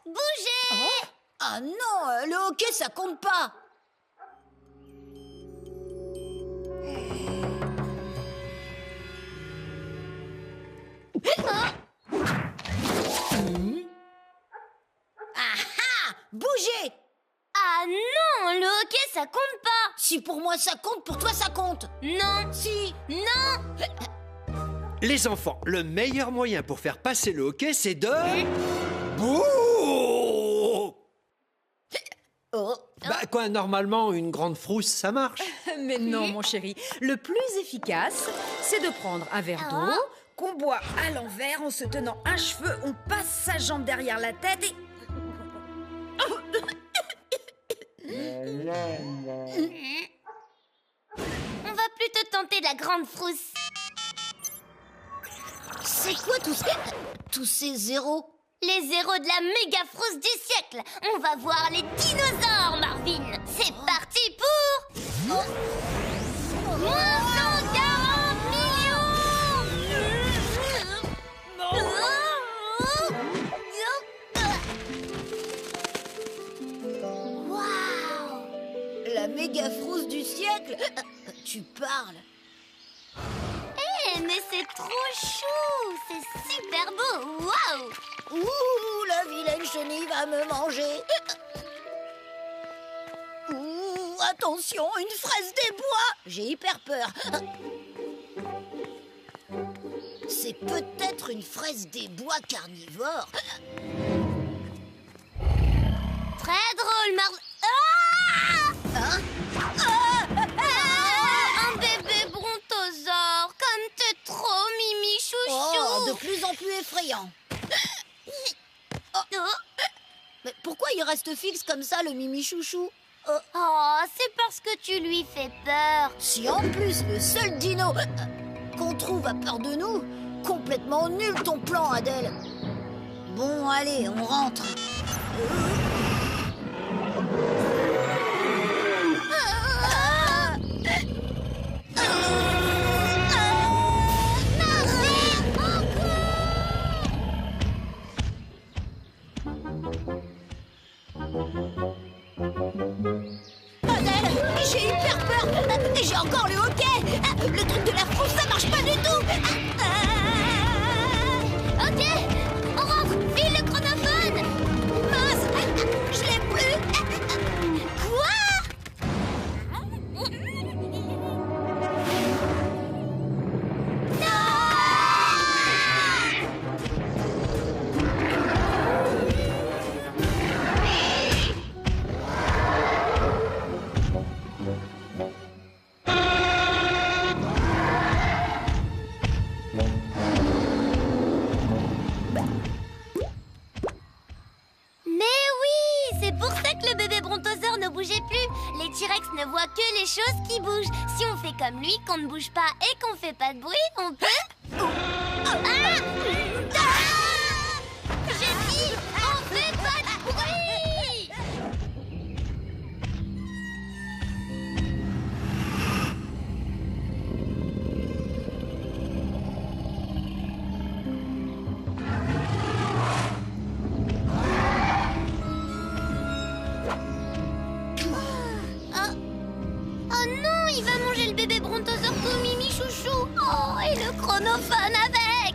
Bougez! Ah non, le hockey, ça compte pas. Ah ah! Bougez! Ah non, le hockey, ça compte pas! Si pour moi ça compte, pour toi ça compte. Non! Si. Non! Les enfants, le meilleur moyen pour faire passer le hockey, c'est de... Bouh! Oh. Bah quoi, normalement, une grande frousse, ça marche. Mais non, mon chéri. Le plus efficace, c'est de prendre un verre d'eau qu'on boit à l'envers en se tenant un cheveu. On passe sa jambe derrière la tête et... On va plutôt tenter la grande frousse. C'est quoi tous ces zéros? Les zéros de la méga frousse du siècle. On va voir les dinosaures, Marvin. C'est parti pour... Moins 140 millions. Waouh! La méga frousse du siècle? Tu parles? Eh, mais c'est trop chou. C'est super beau. Waouh! Ouh, la vilaine chenille va me manger. Ouh, attention, une fraise des bois. J'ai hyper peur. C'est peut-être une fraise des bois carnivore. Très drôle, Ah! Hein? Un bébé brontosaure. Comme t'es trop mimi chouchou. Oh, de plus en plus effrayant. Oh, Mais pourquoi il reste fixe comme ça, le mimi chouchou? Oh, c'est parce que tu lui fais peur. Si en plus le seul dino qu'on trouve a peur de nous, complètement nul ton plan, Adèle. Bon, allez, on rentre. Adèle, j'ai hyper peur. J'ai encore le hockey. Le truc de la frousse, ça marche pas du tout. Ok, on rentre. File le chronophone. Mince, je l'ai plus. Quoi? Mais oui, c'est pour ça que le bébé brontosaure ne bougeait plus. Les T-Rex ne voient que les choses qui bougent. Si on fait comme lui, qu'on ne bouge pas et qu'on fait pas de bruit, on peut... J'ai dit, on fait pas de bruit. Oh non, il va manger le bébé brontosaure tout mimi chouchou. Oh, et le chronophone avec.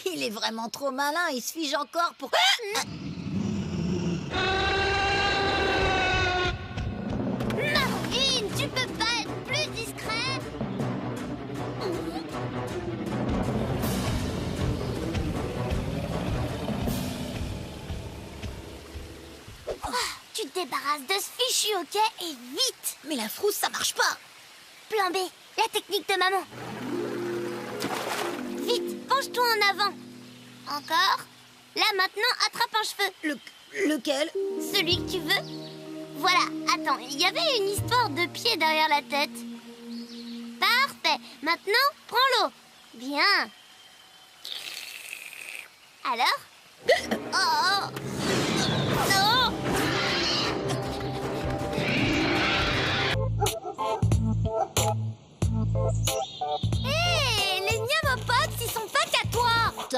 Il est vraiment trop malin, il se fige encore pour... Marvin, tu peux pas être plus discret? Tu te débarrasses de ce fichu hockey et vite. Mais la frousse, ça marche pas. Plan B, la technique de maman. Vite, penche-toi en avant. Encore. Là, maintenant, attrape un cheveu. Lequel? Celui que tu veux. Voilà, attends, il y avait une histoire de pied derrière la tête. Parfait. Maintenant, prends l'eau. Bien. Alors? Oh. Non.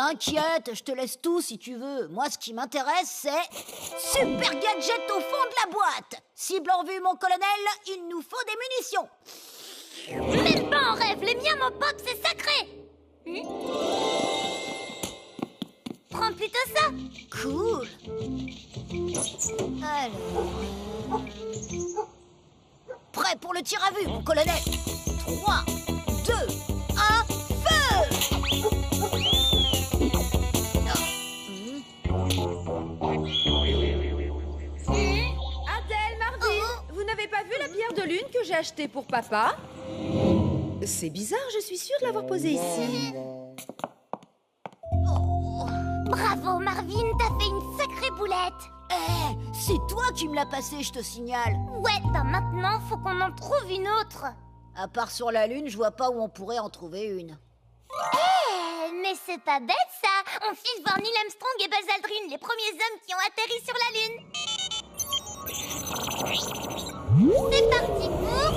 T'inquiète, je te laisse tout si tu veux. Moi, ce qui m'intéresse, c'est... Super gadget au fond de la boîte. Cible en vue, mon colonel, il nous faut des munitions. Même pas en rêve, les miens, mon pote, c'est sacré. Prends plutôt ça. Cool. Alors... Prêt pour le tir à vue, mon colonel. 3, 2, 1, feu! Adèle, Marvin, vous n'avez pas vu la pierre de lune que j'ai achetée pour papa? C'est bizarre, je suis sûre de l'avoir posée ici. Bravo, Marvin, t'as fait une sacrée boulette. C'est toi qui me l'as passé, je te signale. Ouais, bah maintenant, faut qu'on en trouve une autre. À part sur la Lune, je vois pas où on pourrait en trouver une. Mais c'est pas bête, ça. On file voir Neil Armstrong et Buzz Aldrin, les premiers hommes qui ont atterri sur la Lune. C'est parti pour...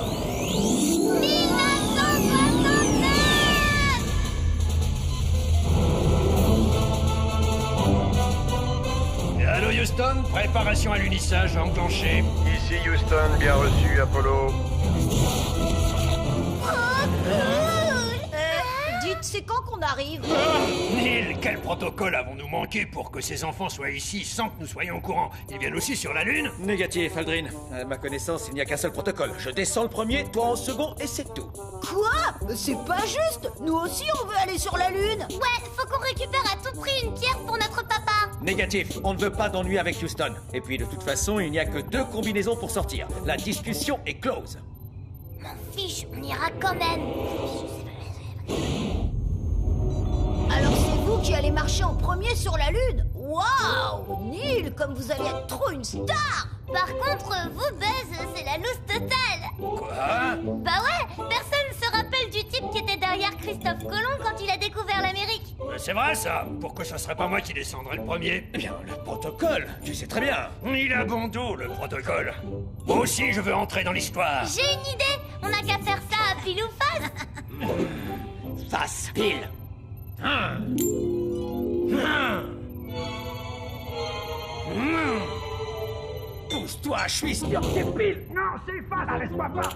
1969. Allô Houston, préparation à l'unissage enclenchée. Ici Houston, bien reçu, Apollo. Dites, c'est quand qu'on arrive? Neil, quel protocole avons-nous manqué pour que ces enfants soient ici sans que nous soyons au courant? Ils viennent aussi sur la Lune? Négatif, Aldrin. À ma connaissance, il n'y a qu'un seul protocole. Je descends le premier, toi en second, et c'est tout. Quoi? C'est pas juste. Nous aussi, on veut aller sur la Lune. Ouais, faut qu'on récupère à tout prix une pierre pour notre papa. Négatif, on ne veut pas d'ennui avec Houston. Et puis, de toute façon, il n'y a que 2 combinaisons pour sortir. La discussion est close. M'en fiche, on ira quand même. Alors c'est vous qui allez marcher en premier sur la Lune? Waouh! Neil, comme vous allez être trop une star! Par contre, vous, Buzz, c'est la loose totale. Quoi? Bah ouais, personne se rappelle du type qui était derrière Christophe Colomb quand il a découvert l'Amérique. C'est vrai ça? Pourquoi ça serait pas moi qui descendrais le premier? Eh bien, le protocole, tu sais très bien. Il a bon dos, le protocole. Moi aussi, je veux entrer dans l'histoire. J'ai une idée, on n'a qu'à faire ça à pile ou face. Face, pile. Pousse-toi, je suis sûr que c'est pile. Non, c'est face, laisse-moi pas. Non, non,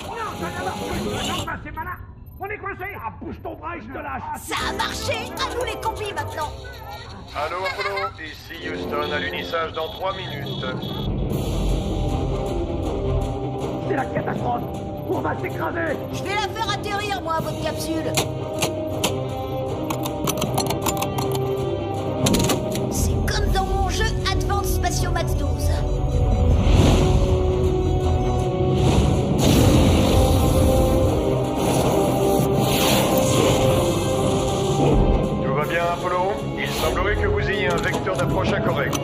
c'est malin. On est coincé. Ah, bouge ton bras et je te lâche. Ça a marché! À nous les combis maintenant! Allô, Apollo, ici Houston, à l'unissage dans 3 minutes. C'est la catastrophe. On va s'écraser. Je vais la faire atterrir, moi, votre capsule! C'est comme dans mon jeu Advance Spatiomax 12. Tout va bien, Apollo? Il semblerait que vous ayez un vecteur d'approche incorrect.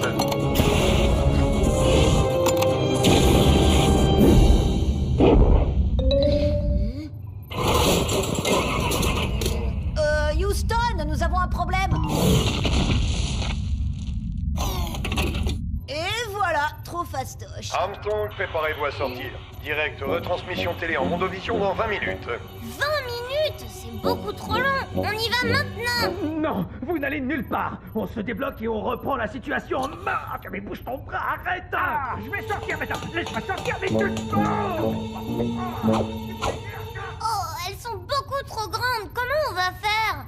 Houston, nous avons un problème. Et voilà, trop fastoche. Armstrong, préparez-vous à sortir. Direct retransmission télé en mondovision dans 20 minutes. 20 minutes, c'est beaucoup trop long. On y va maintenant. Non, vous n'allez nulle part. On se débloque et on reprend la situation en main. Mais bouge ton bras, arrête. Ah, je vais sortir maintenant. Laisse-moi sortir, mais Oh, elles sont beaucoup trop grandes. Comment on va faire?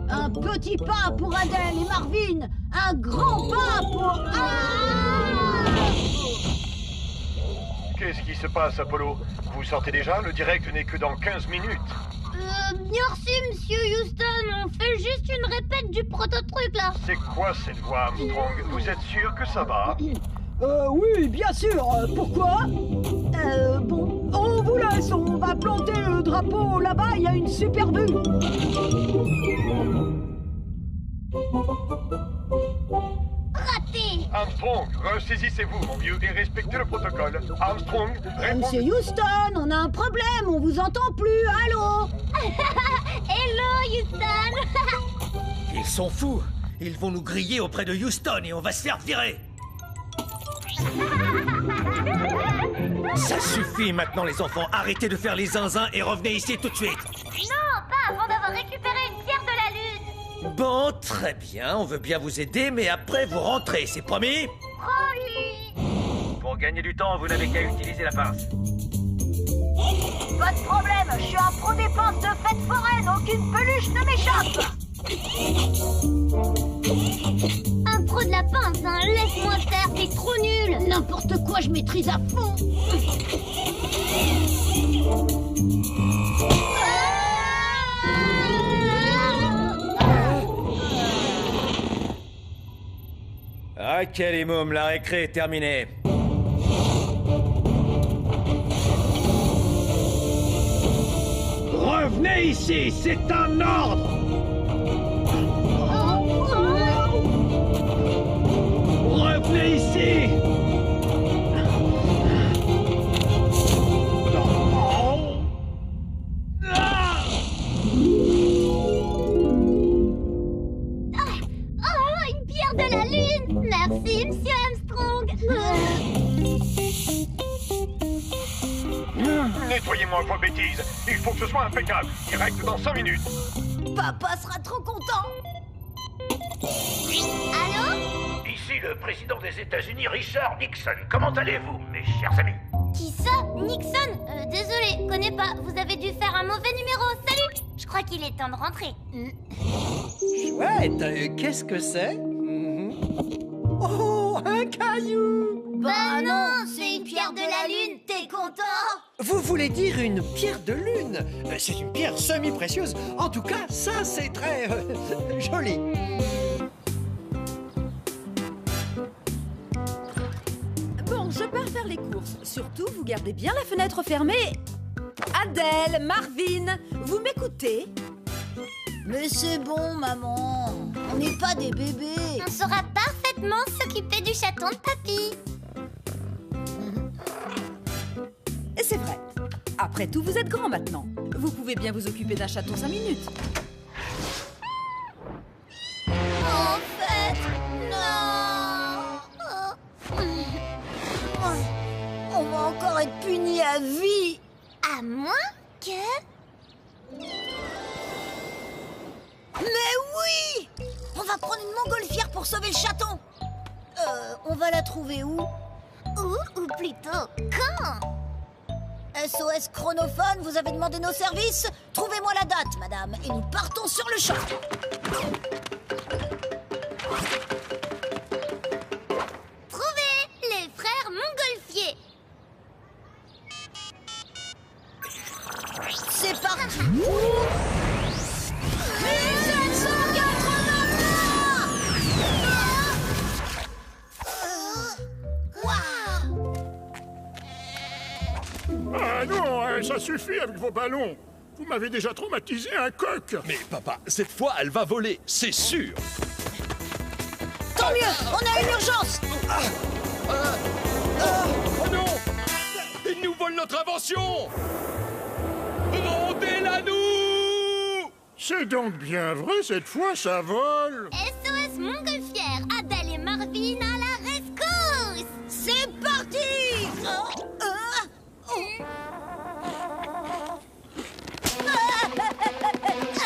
Un petit pas pour Adèle et Marvin. Un grand pas pour... Qu'est-ce qui se passe, Apollo? Vous sortez déjà? Le direct n'est que dans 15 minutes. Merci, monsieur Houston. On fait juste une répète du proto-truc, là. C'est quoi cette voix, Armstrong? Vous êtes sûr que ça va? Oui, bien sûr. Pourquoi? Bon, on vous laisse. On va planter le drapeau là-bas. Il y a une super vue. Raté. Armstrong, ressaisissez-vous, mon vieux, et respectez le protocole. Armstrong, répondez. Monsieur Houston, on a un problème. On vous entend plus. Allô? Hello, Houston. Ils sont fous. Ils vont nous griller auprès de Houston et on va se faire virer. Ça suffit maintenant, les enfants. Arrêtez de faire les zinzins et revenez ici tout de suite. Non, pas avant d'avoir récupéré une pierre de la lune. Bon, très bien. On veut bien vous aider, mais après, vous rentrez. C'est promis? Promis. Pour gagner du temps, vous n'avez qu'à utiliser la pince. Pas de problème, je suis un pro des pinces de fête foraine, aucune peluche ne m'échappe. Un pro de la pince, hein. Laisse-moi faire, t'es trop nul. N'importe quoi, je maîtrise à fond. Ok, les mômes, la récré est terminée. Revenez ici, c'est un ordre. Revenez ici. Oh, une pierre de la lune. Merci, Monsieur Armstrong. Nettoyez-moi vos bêtises. Il faut que ce soit impeccable. Direct dans 5 minutes. Papa sera trop content. Allô? Ici le président des États-Unis, Richard Nixon. Comment allez-vous, mes chers amis? Qui ça? Nixon? Désolé, connais pas. Vous avez dû faire un mauvais numéro. Salut! Je crois qu'il est temps de rentrer. Chouette, qu'est-ce que c'est? Oh, un caillou! Bah non, c'est une pierre de la lune. T'es content? Vous voulez dire une pierre de lune? C'est une pierre semi-précieuse. En tout cas, ça, c'est très joli. Bon, je pars faire les courses. Surtout, vous gardez bien la fenêtre fermée. Adèle, Marvin, vous m'écoutez? Mais c'est bon, maman. On n'est pas des bébés. On saura parfaitement s'occuper du chaton de papy. Et c'est vrai. Après tout, vous êtes grand maintenant. Vous pouvez bien vous occuper d'un chaton 5 minutes. En fait, non. On va encore être punis à vie. À moins que... Mais oui! On va prendre une montgolfière pour sauver le chaton. On va la trouver où? Ou plutôt, quand? SOS chronophone, vous avez demandé nos services? Trouvez-moi la date, madame, et nous partons sur le champ. Trouvez les frères Montgolfier. C'est parti. 1783! Waouh! Ah non, ça suffit avec vos ballons. Vous m'avez déjà traumatisé un coq. Mais papa, cette fois, elle va voler, c'est sûr. Tant mieux, on a une urgence. Oh non! Ils nous volent notre invention! Rendez-la nous! C'est donc bien vrai, cette fois, ça vole. SOS Montgolfière, Adèle et Marvin à la rescousse. C'est parti.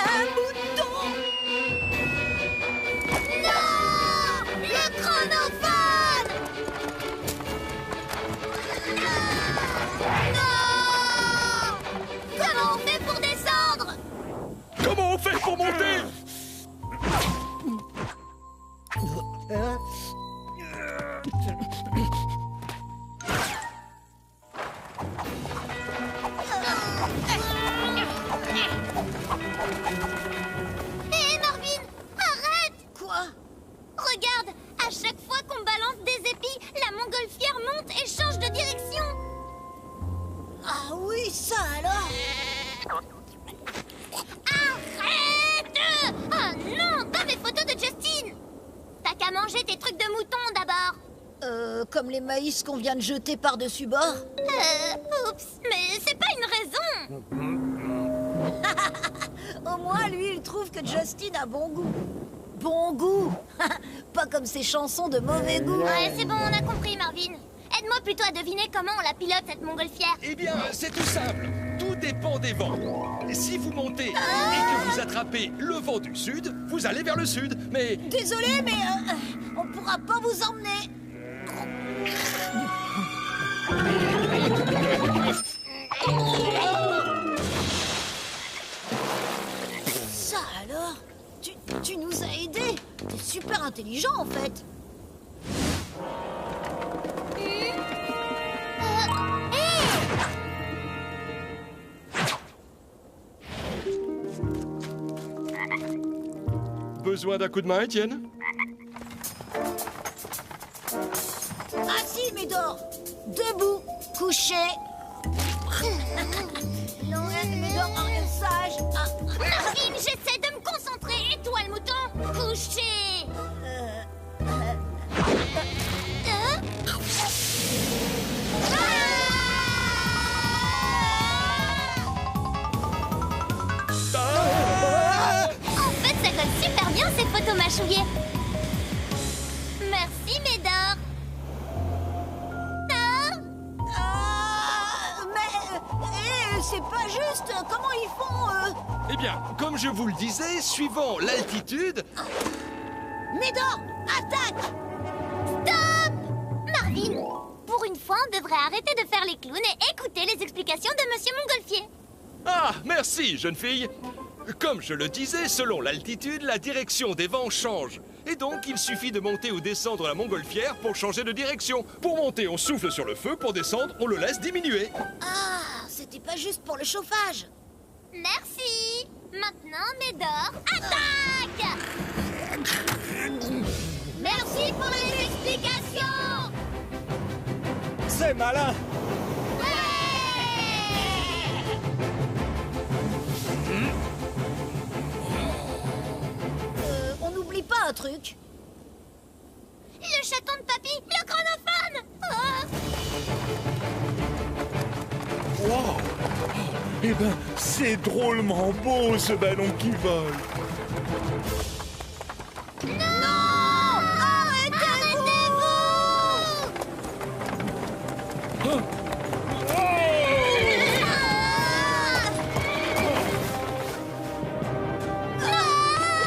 Un mouton. Non! Le chronophone! Non! Comment on fait pour descendre? Comment on fait pour monter? Hé Marvin, arrête! Quoi? Regarde, à chaque fois qu'on balance des épis, la montgolfière monte et change de direction. Ah oui, ça alors. Arrête! Ah non, pas mes photos de Justine. T'as qu'à manger tes trucs de mouton d'abord. Comme les maïs qu'on vient de jeter par-dessus bord. Oups, mais c'est pas une raison. Au moins, lui, il trouve que Justin a bon goût. Bon goût. Pas comme ses chansons de mauvais goût. Ouais, c'est bon, on a compris, Marvin. Aide-moi plutôt à deviner comment on la pilote, cette montgolfière. Eh bien, c'est tout simple. Tout dépend des vents. Si vous montez et que vous attrapez le vent du sud, vous allez vers le sud. Mais Désolé, mais on pourra pas vous emmener. Ça alors? Tu nous as aidés. T'es super intelligent en fait. besoin d'un coup de main, Étienne? Assis, Médor. Debout, couché. Non, Médor, rien de sage. Marvin, j'essaie de me concentrer. Et toi, le mouton? Couché. En fait, ça colle super bien ces photos mâchouillées. Merci, Médor. Mais c'est pas juste. Comment ils font Eh bien, comme je vous le disais, suivant l'altitude... Médor, attaque! Stop! Marvin, pour une fois, on devrait arrêter de faire les clowns et écouter les explications de Monsieur Montgolfier. Ah, merci, jeune fille. Comme je le disais, selon l'altitude, la direction des vents change. Et donc, il suffit de monter ou descendre la montgolfière pour changer de direction. Pour monter, on souffle sur le feu. Pour descendre, on le laisse diminuer. Ah, c'était pas juste pour le chauffage. Merci. Maintenant, Médor, attaque! Merci pour les explications. C'est malin. On n'oublie pas un truc. Le chaton de papy, le chronophone. Wow! Eh ben, c'est drôlement beau ce ballon qui vole. Non! Arrêtez-vous!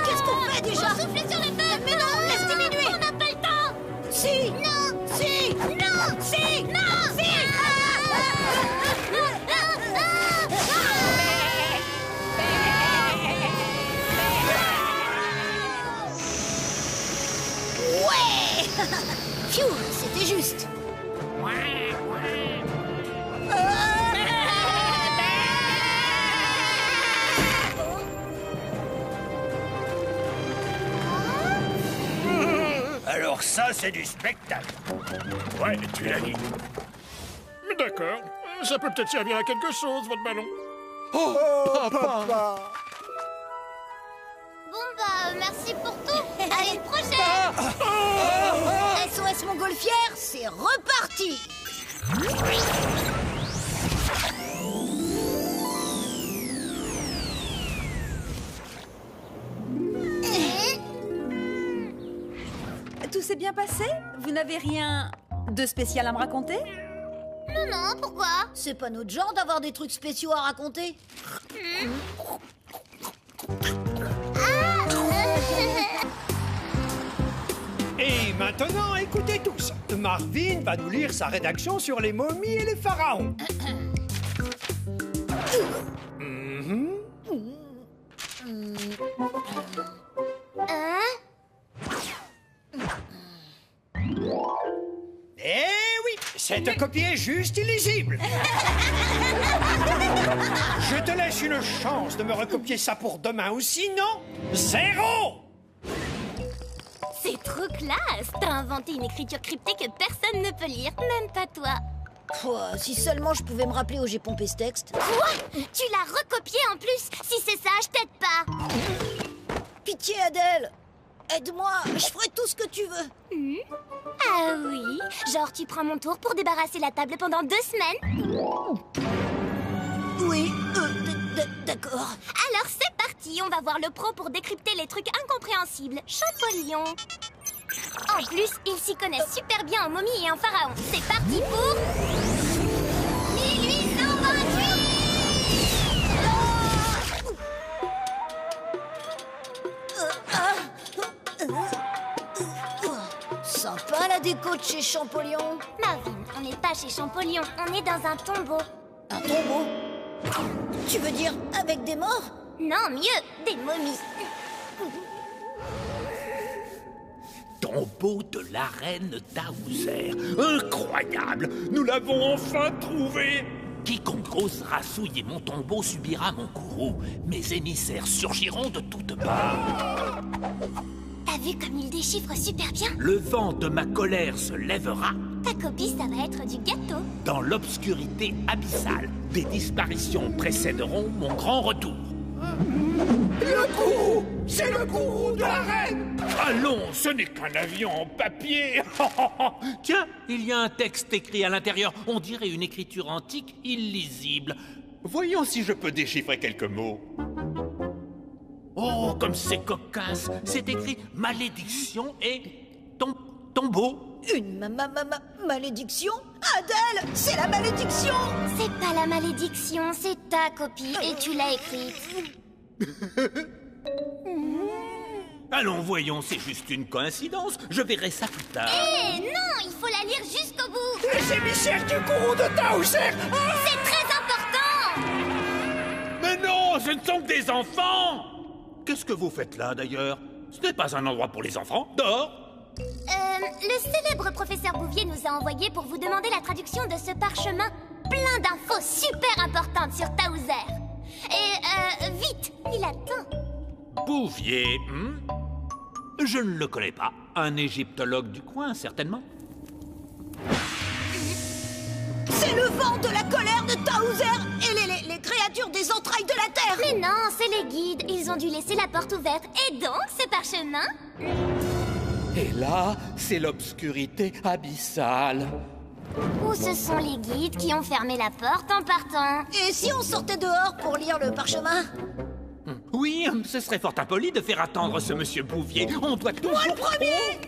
Qu'est-ce qu'on fait déjà? Soufflez sur le feu! Mais non, laisse diminuer! On n'a pas le temps! Si! Non! Si! Non! Si! Non! Si! Ouais! Phew, c'était juste. Alors ça, c'est du spectacle. Ouais, tu l'as dit. D'accord. Ça peut peut-être servir à quelque chose, votre ballon. Oh, papa. Bon bah, merci pour tout. À une prochaine. SOS Montgolfière, c'est reparti. Tout s'est bien passé? Vous n'avez rien de spécial à me raconter? Non, non, pourquoi? C'est pas notre genre d'avoir des trucs spéciaux à raconter. Et maintenant, écoutez tous. Marvin va nous lire sa rédaction sur les momies et les pharaons. Eh oui, cette copie est juste illisible. Je te laisse une chance de me recopier ça pour demain ou sinon, 0. C'est trop classe. T'as inventé une écriture cryptée que personne ne peut lire, même pas toi. Pouah, si seulement je pouvais me rappeler où j'ai pompé ce texte. Quoi? Tu l'as recopié en plus? Si c'est ça, je t'aide pas. Pitié, Adèle. Aide-moi, je ferai tout ce que tu veux. Ah oui? Genre tu prends mon tour pour débarrasser la table pendant 2 semaines? Oui, d'accord. Alors c'est parti, on va voir le pro pour décrypter les trucs incompréhensibles. Champollion. En plus, ils s'y connaissent super bien en momies et en pharaon. C'est parti pour... 1828. Sympa la déco de chez Champollion. Marvin, on n'est pas chez Champollion, on est dans un tombeau. Un tombeau? Tu veux dire avec des morts? Non, mieux, des momies. Tombeau de la reine Taouser. Incroyable! Nous l'avons enfin trouvé! Quiconque osera souiller mon tombeau subira mon courroux. Mes émissaires surgiront de toutes parts. T'as vu comme il déchiffre super bien? Le vent de ma colère se lèvera. Ta copie, ça va être du gâteau. Dans l'obscurité abyssale, des disparitions précéderont mon grand retour. Le courroux! C'est le courroux de la reine! Allons, ce n'est qu'un avion en papier. Tiens, il y a un texte écrit à l'intérieur. On dirait une écriture antique illisible. Voyons si je peux déchiffrer quelques mots. Oh, comme c'est cocasse. C'est écrit malédiction et tombeau. Une malédiction? Adèle, c'est la malédiction! C'est pas la malédiction, c'est ta copie et tu l'as écrite. Allons, voyons, c'est juste une coïncidence. Je verrai ça plus tard. Eh non, il faut la lire jusqu'au bout. Les émissaires du courroux de Taouser! C'est très important. Mais non, ce ne sont que des enfants. Qu'est-ce que vous faites là, d'ailleurs? Ce n'est pas un endroit pour les enfants. Dehors. Le célèbre professeur Bouvier nous a envoyé pour vous demander la traduction de ce parchemin. Plein d'infos super importantes sur Taouser. Et, vite, il attend. Bouvier, Je ne le connais pas. Un égyptologue du coin, certainement. C'est le vent de la colère de Taouser et les créatures des entrailles de la terre. Mais non, c'est les guides. Ils ont dû laisser la porte ouverte. Et donc, ce parchemin... Et là, c'est l'obscurité abyssale. Ou ce sont les guides qui ont fermé la porte en partant. Et si on sortait dehors pour lire le parchemin? Oui, ce serait fort impoli de faire attendre ce monsieur Bouvier. On doit toujours... Moi le premier!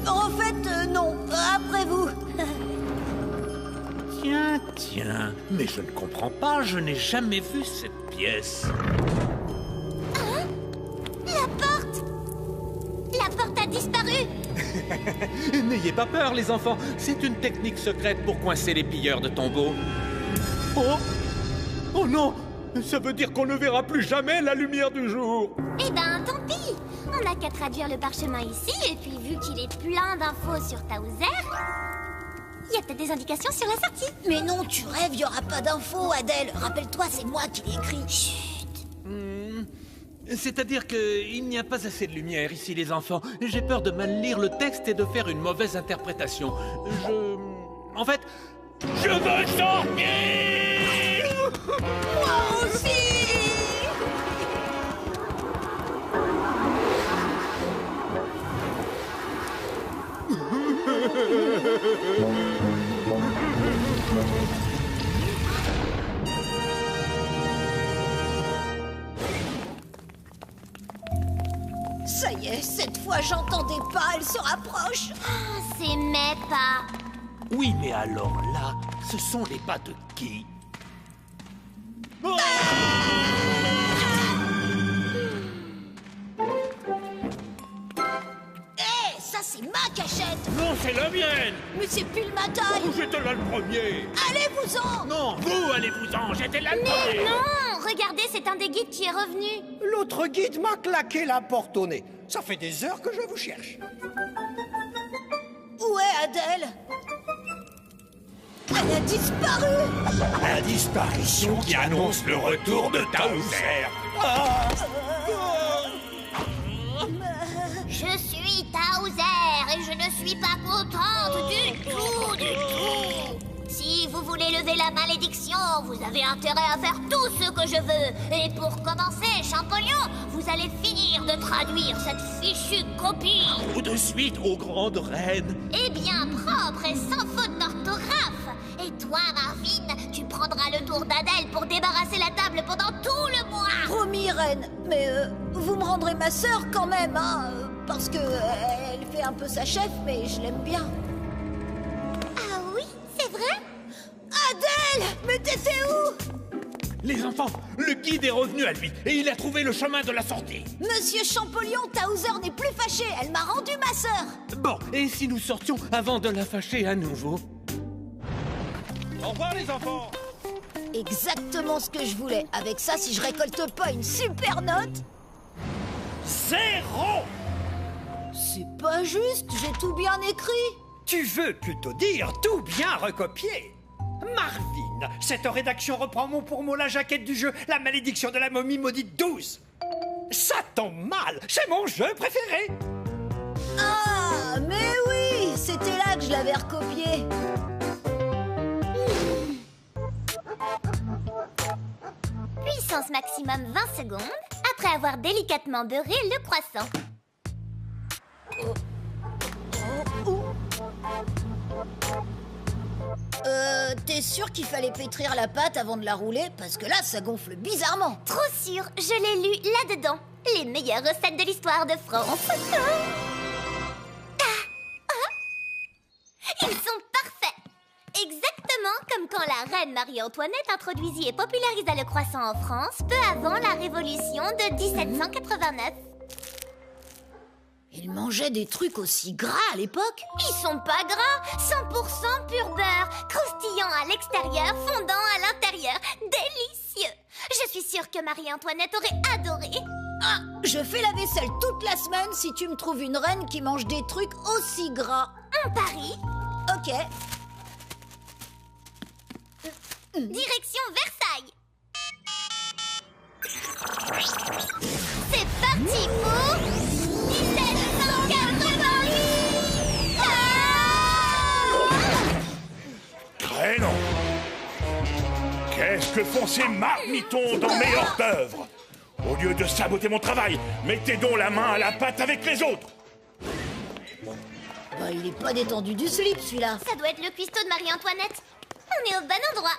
En fait, non. Après vous. Tiens, mais je ne comprends pas, je n'ai jamais vu cette pièce. Hein? La porte a disparu. N'ayez pas peur, les enfants. C'est une technique secrète pour coincer les pilleurs de tombeaux. Oh non! Ça veut dire qu'on ne verra plus jamais la lumière du jour. Eh ben, tant pis. On n'a qu'à traduire le parchemin ici, et puis vu qu'il est plein d'infos sur Taouser, il y a peut-être des indications sur la sortie. Mais non, tu rêves, il n'y aura pas d'infos, Adèle. Rappelle-toi, c'est moi qui l'ai écrit. Chut. C'est-à-dire qu'il n'y a pas assez de lumière ici, les enfants. J'ai peur de mal lire le texte et de faire une mauvaise interprétation. En fait, je veux sortir. Moi aussi. Ça y est, cette fois j'entends des pas, elle se rapproche. Oh, c'est mes pas. Oui, mais alors là, ce sont les pas de qui? Ça c'est ma cachette. Non, c'est la mienne. Mais c'est pile ma taille. J'étais là le premier. Allez-vous-en. Non, vous allez-vous-en, j'étais là le Mais premier. non, regardez, c'est un des guides qui est revenu. L'autre guide m'a claqué la porte au nez. Ça fait des heures que je vous cherche. Où est Adèle? Elle a disparu. La disparition qui annonce le retour de Taouser. Je suis Taouser et je ne suis pas contente du tout. Si vous voulez lever la malédiction, vous avez intérêt à faire tout ce que je veux. Et pour commencer, Champollion, vous allez finir de traduire cette fichue copie. Tout de suite aux grandes reines. Eh bien, propre et sans faute d'orthographe. Et toi, Marvin, tu prendras le tour d'Adèle pour débarrasser la table pendant reine, mais vous me rendrez ma sœur quand même, hein, parce que elle fait un peu sa chef, mais je l'aime bien. Ah oui, c'est vrai? Adèle, mais t'étais où? Les enfants, le guide est revenu à lui et il a trouvé le chemin de la sortie. Monsieur Champollion, Towser n'est plus fâché, elle m'a rendu ma sœur. Bon, et si nous sortions avant de la fâcher à nouveau? Au revoir les enfants. Exactement ce que je voulais. Avec ça, si je récolte pas une super note... 0! C'est pas juste, j'ai tout bien écrit. Tu veux plutôt dire tout bien recopié. Marvin, cette rédaction reprend mot pour mot la jaquette du jeu La malédiction de la momie maudite 12. Ça tombe mal, c'est mon jeu préféré. Ah, mais oui, c'était là que je l'avais recopié. Puissance maximum 20 secondes, après avoir délicatement beurré le croissant. T'es sûr qu'il fallait pétrir la pâte avant de la rouler? Parce que là, ça gonfle bizarrement. Trop sûr, je l'ai lu là-dedans. Les meilleures recettes de l'histoire de France. Ils sont parfaits. Exactement comme quand la reine Marie-Antoinette introduisit et popularisa le croissant en France peu avant la Révolution de 1789. Ils mangeaient des trucs aussi gras à l'époque? Ils sont pas gras, 100% pur beurre, croustillant à l'extérieur, fondant à l'intérieur, délicieux. Je suis sûre que Marie-Antoinette aurait adoré. Ah, je fais la vaisselle toute la semaine si tu me trouves une reine qui mange des trucs aussi gras. On parie? Ok. Direction Versailles. C'est parti pour 1788. Crénon! Qu'est-ce que font ces marmitons dans mes hors-d'œuvre? Au lieu de saboter mon travail, mettez donc la main à la pâte avec les autres. Bah, il est pas détendu du slip, celui-là. Ça doit être le cuistot de Marie-Antoinette. On est au bon endroit.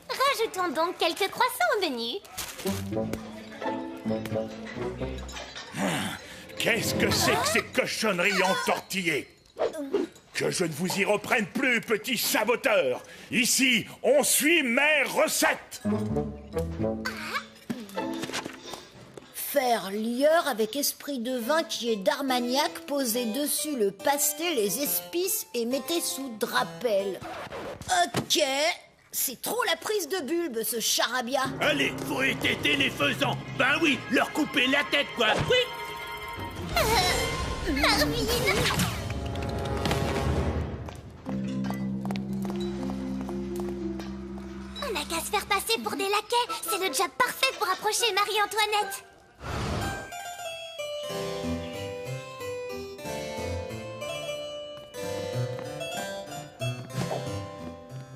Rajoutons donc quelques croissants au menu. Qu'est-ce que c'est que ces cochonneries entortillées? Que je ne vous y reprenne plus, petit saboteur. Ici, on suit mes recettes. Faire lieur avec esprit de vin qui est d'Armagnac, posez dessus le pasté, les épices et mettez sous drapel. Ok, c'est trop la prise de bulbe, ce charabia. Allez, faut étêter les faisans. Ben oui, leur couper la tête, quoi. Oui. Marvin! On n'a qu'à se faire passer pour des laquais. C'est le job parfait pour approcher Marie-Antoinette.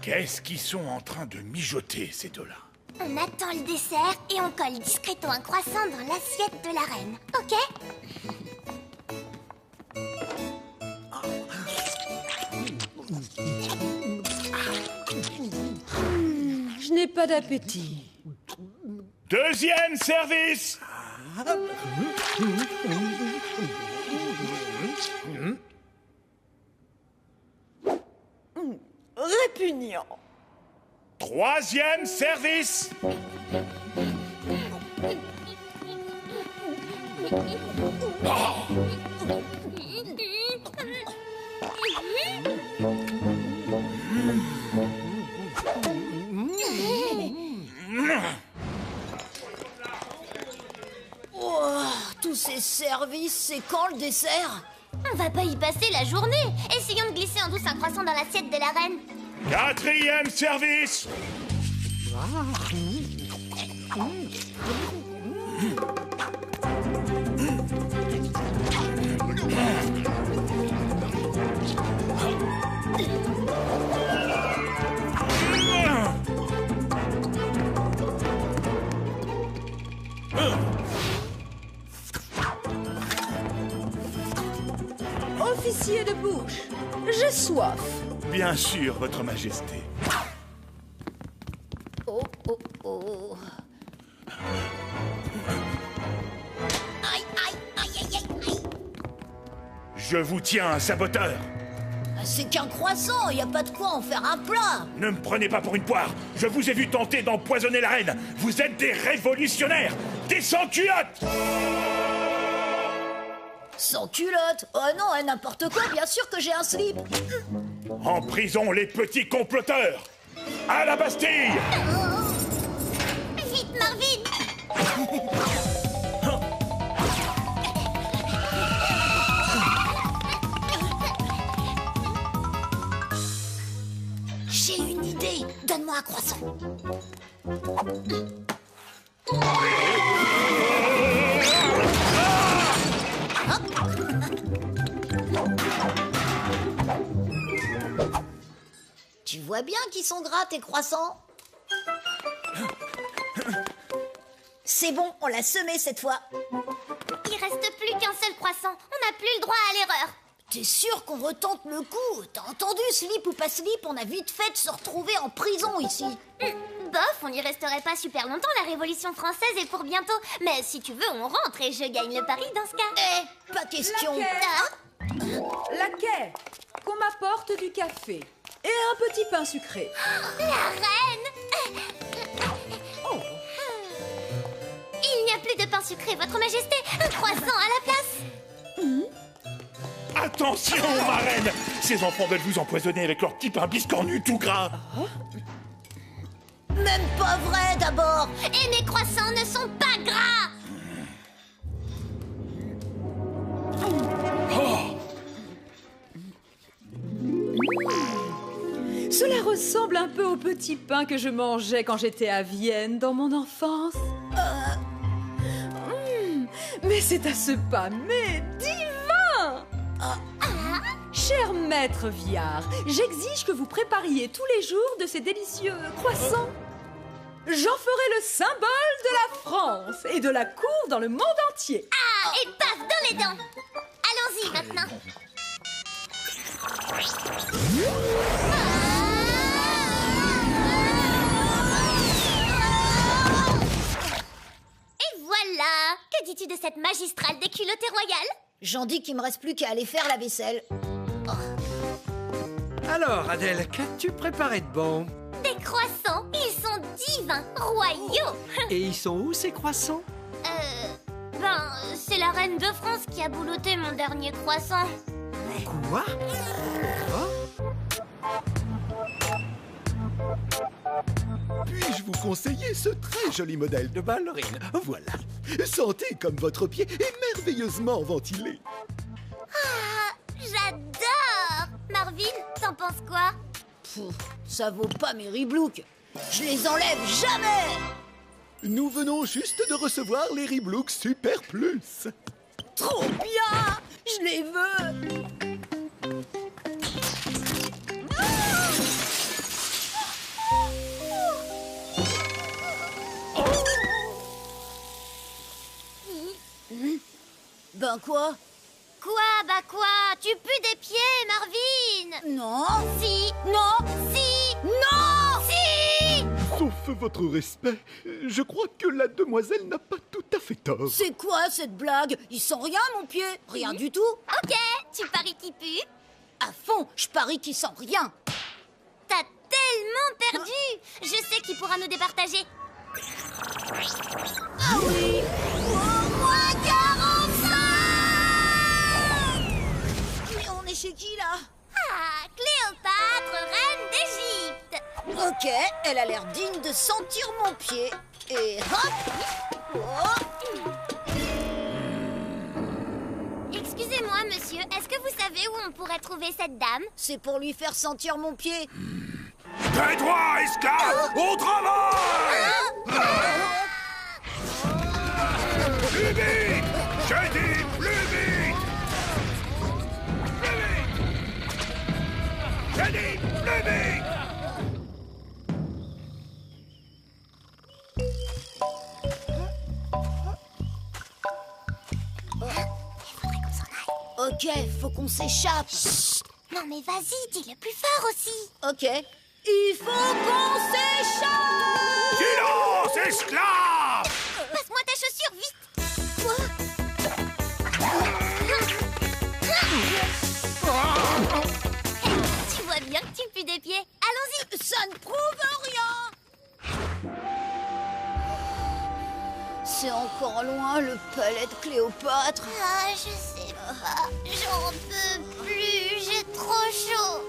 Qu'est-ce qu'ils sont en train de mijoter, ces deux-là? On attend le dessert et on colle discrètement un croissant dans l'assiette de la reine. Ok? Je n'ai pas d'appétit. Deuxième service! Répugnant. Troisième service! Oh, tous ces services, c'est quand le dessert? On va pas y passer la journée. Essayons de glisser en douce un croissant dans l'assiette de la reine. Quatrième service! Officier de bouche, j'ai soif. Bien sûr, Votre Majesté. Oh, oh, oh. Aïe, aïe, aïe, aïe, aïe, aïe. Je vous tiens un saboteur. C'est qu'un croissant, y a pas de quoi en faire un plat. Ne me prenez pas pour une poire. Je vous ai vu tenter d'empoisonner la reine. Vous êtes des révolutionnaires, des sans-culottes. Sans culotte. Oh non, hein, n'importe quoi, bien sûr que j'ai un slip. En prison, les petits comploteurs. À la Bastille. Vite, Marvin! J'ai une idée. Donne-moi un croissant. Tu vois bien qu'ils sont gras, tes croissants? C'est bon, on l'a semé cette fois. Il reste plus qu'un seul croissant. On n'a plus le droit à l'erreur. T'es sûr qu'on retente le coup? T'as entendu, slip ou pas slip, on a vite fait de se retrouver en prison ici. Bof, on n'y resterait pas super longtemps, la Révolution française est pour bientôt. Mais si tu veux, on rentre et je gagne le pari dans ce cas. Eh, pas question. Laquais, qu'on m'apporte du café et un petit pain sucré. La reine! Il n'y a plus de pain sucré, votre majesté. Un croissant à la place. Attention, ma reine. Ces enfants veulent vous empoisonner avec leur petit pain biscornu tout gras. Même pas vrai, d'abord. Et mes croissants ne sont pas gras. Cela ressemble un peu au petit pain que je mangeais quand j'étais à Vienne dans mon enfance. Mais c'est à ce pas, mais divin! Cher maître Viard, j'exige que vous prépariez tous les jours de ces délicieux croissants. J'en ferai le symbole de la France et de la cour dans le monde entier. Ah, et paf, dans les dents. Allons-y maintenant. Et voilà. Que dis-tu de cette magistrale déculottée royale? J'en dis qu'il me reste plus qu'à aller faire la vaisselle. Alors, Adèle, qu'as-tu préparé de bon? Des croissants, ils sont divins, royaux. Et ils sont où, ces croissants? C'est la reine de France qui a bouloté mon dernier croissant. Quoi? Puis-je vous conseiller ce très joli modèle de ballerine? Voilà. Sentez comme votre pied est merveilleusement ventilé. Ah, j'adore. Marvin, t'en penses quoi? Ça vaut pas mes riblouks. Je les enlève jamais. Nous venons juste de recevoir les Reebok Super Plus. Trop bien. Je les veux. Ben quoi? Quoi? Bah quoi? Tu pues des pieds, Marvin? Non. Si. Non. Si. Non. Si. Sauf votre respect, je crois que la demoiselle n'a pas tout à fait tort. C'est quoi cette blague? Il sent rien, mon pied? Rien du tout. Ok, tu paries qu'il pue? À fond, je parie qu'il sent rien. T'as tellement perdu. Je sais qui pourra nous départager. Ah oui. Moins 45. Mais on est chez qui, là? Ah, Cléopâtre, reine d'Égypte. Ok, elle a l'air digne de sentir mon pied. Et hop. Oh. Excusez-moi, monsieur, est-ce que vous savez où on pourrait trouver cette dame? C'est pour lui faire sentir mon pied. Tais-toi, esclave! Au travail! Plus vite! Je dis plus vite! Plus vite! Je dis plus vite! Ok, faut qu'on s'échappe. Non mais vas-y, dis-le plus fort aussi. Ok. Il faut qu'on s'échappe! esclave! Passe-moi ta chaussure, vite! Quoi? Tu vois bien que tu pues des pieds. Allons-y! Ça ne prouve rien! C'est encore loin, le palais de Cléopâtre. Ah, je sais pas. J'en peux plus. J'ai trop chaud.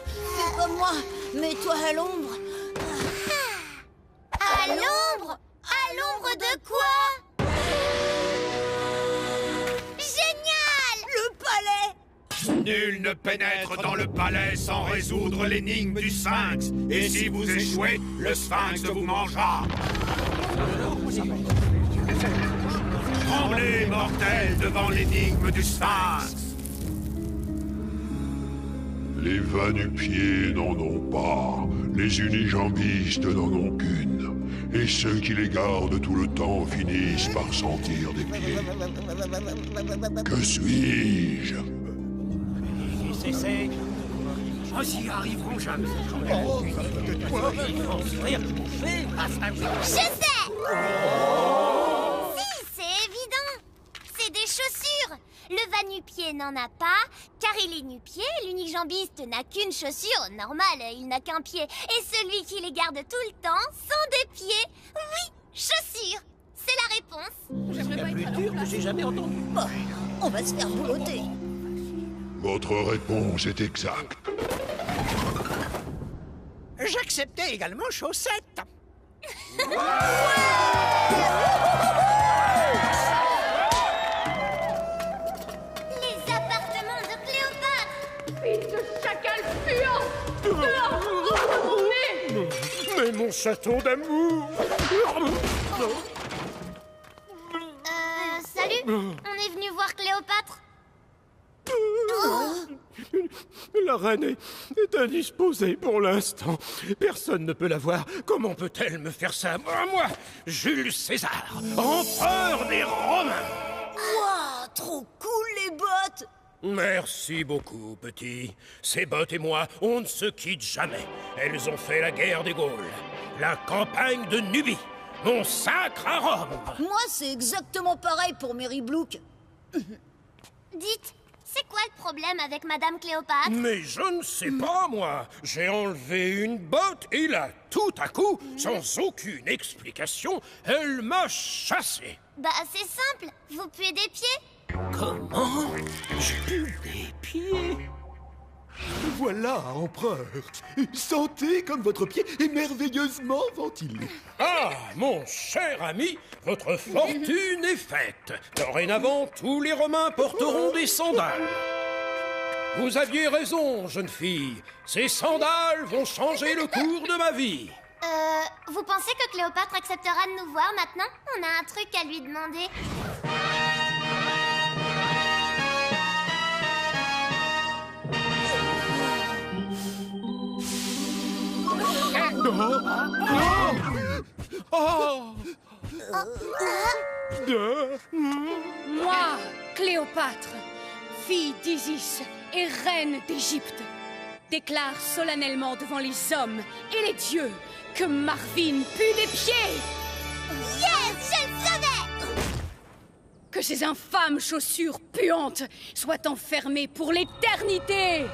Fais comme moi, mets-toi à l'ombre. À l'ombre? À l'ombre de quoi? Génial! Le palais! Nul ne pénètre dans le palais sans résoudre l'énigme du Sphinx. Et si vous échouez, le Sphinx vous mangera. Tremblez, mortels, devant l'énigme du Sphinx. Les va-nu-pieds n'en ont pas, les unijambistes n'en ont qu'une. Et ceux qui les gardent tout le temps finissent par sentir des pieds. Que suis-je? C'est... Ils n'y arriveront jamais. Je sais! Si, c'est évident. C'est des chaussures. Le va-nu-pied n'en a pas, car il est nu-pied. L'unijambiste n'a qu'une chaussure. Normal, il n'a qu'un pied. Et celui qui les garde tout le temps sont des pieds. Oui, chaussures. C'est la réponse. C'est la plus dur que j'ai jamais entendu. Bon, on va se faire boulotter. Votre réponse est exacte. J'acceptais également chaussettes. Les appartements de Cléopâtre. Fils de chacal puant! Dehors! Hors de mon nez! Mais mon château d'amour! Salut. On est venu voir Cléopâtre. La reine est indisposée pour l'instant. Personne ne peut la voir. Comment peut-elle me faire ça? Moi, Jules César, empereur des Romains. Waouh, trop cool les bottes! Merci beaucoup, petit. Ces bottes et moi, on ne se quitte jamais. Elles ont fait la guerre des Gaules, la campagne de Nubie, mon sacre à Rome. Moi, c'est exactement pareil pour Mary Blook. Dites, c'est quoi le problème avec Madame Cléopâtre? Mais je ne sais pas, moi. J'ai enlevé une botte et là, tout à coup, sans aucune explication, elle m'a chassé. Bah, c'est simple. Vous puez des pieds? Comment? Je pue des pieds? Voilà, empereur. Sentez comme votre pied est merveilleusement ventilé. Ah, mon cher ami, votre fortune est faite. Dorénavant, tous les Romains porteront des sandales. Vous aviez raison, jeune fille. Ces sandales vont changer le cours de ma vie. Vous pensez que Cléopâtre acceptera de nous voir maintenant? On a un truc à lui demander. Moi, Cléopâtre, fille d'Isis et reine d'Égypte, déclare solennellement devant les hommes et les dieux que Marvin pue des pieds. Yes, je le savais! Que ces infâmes chaussures puantes soient enfermées pour l'éternité.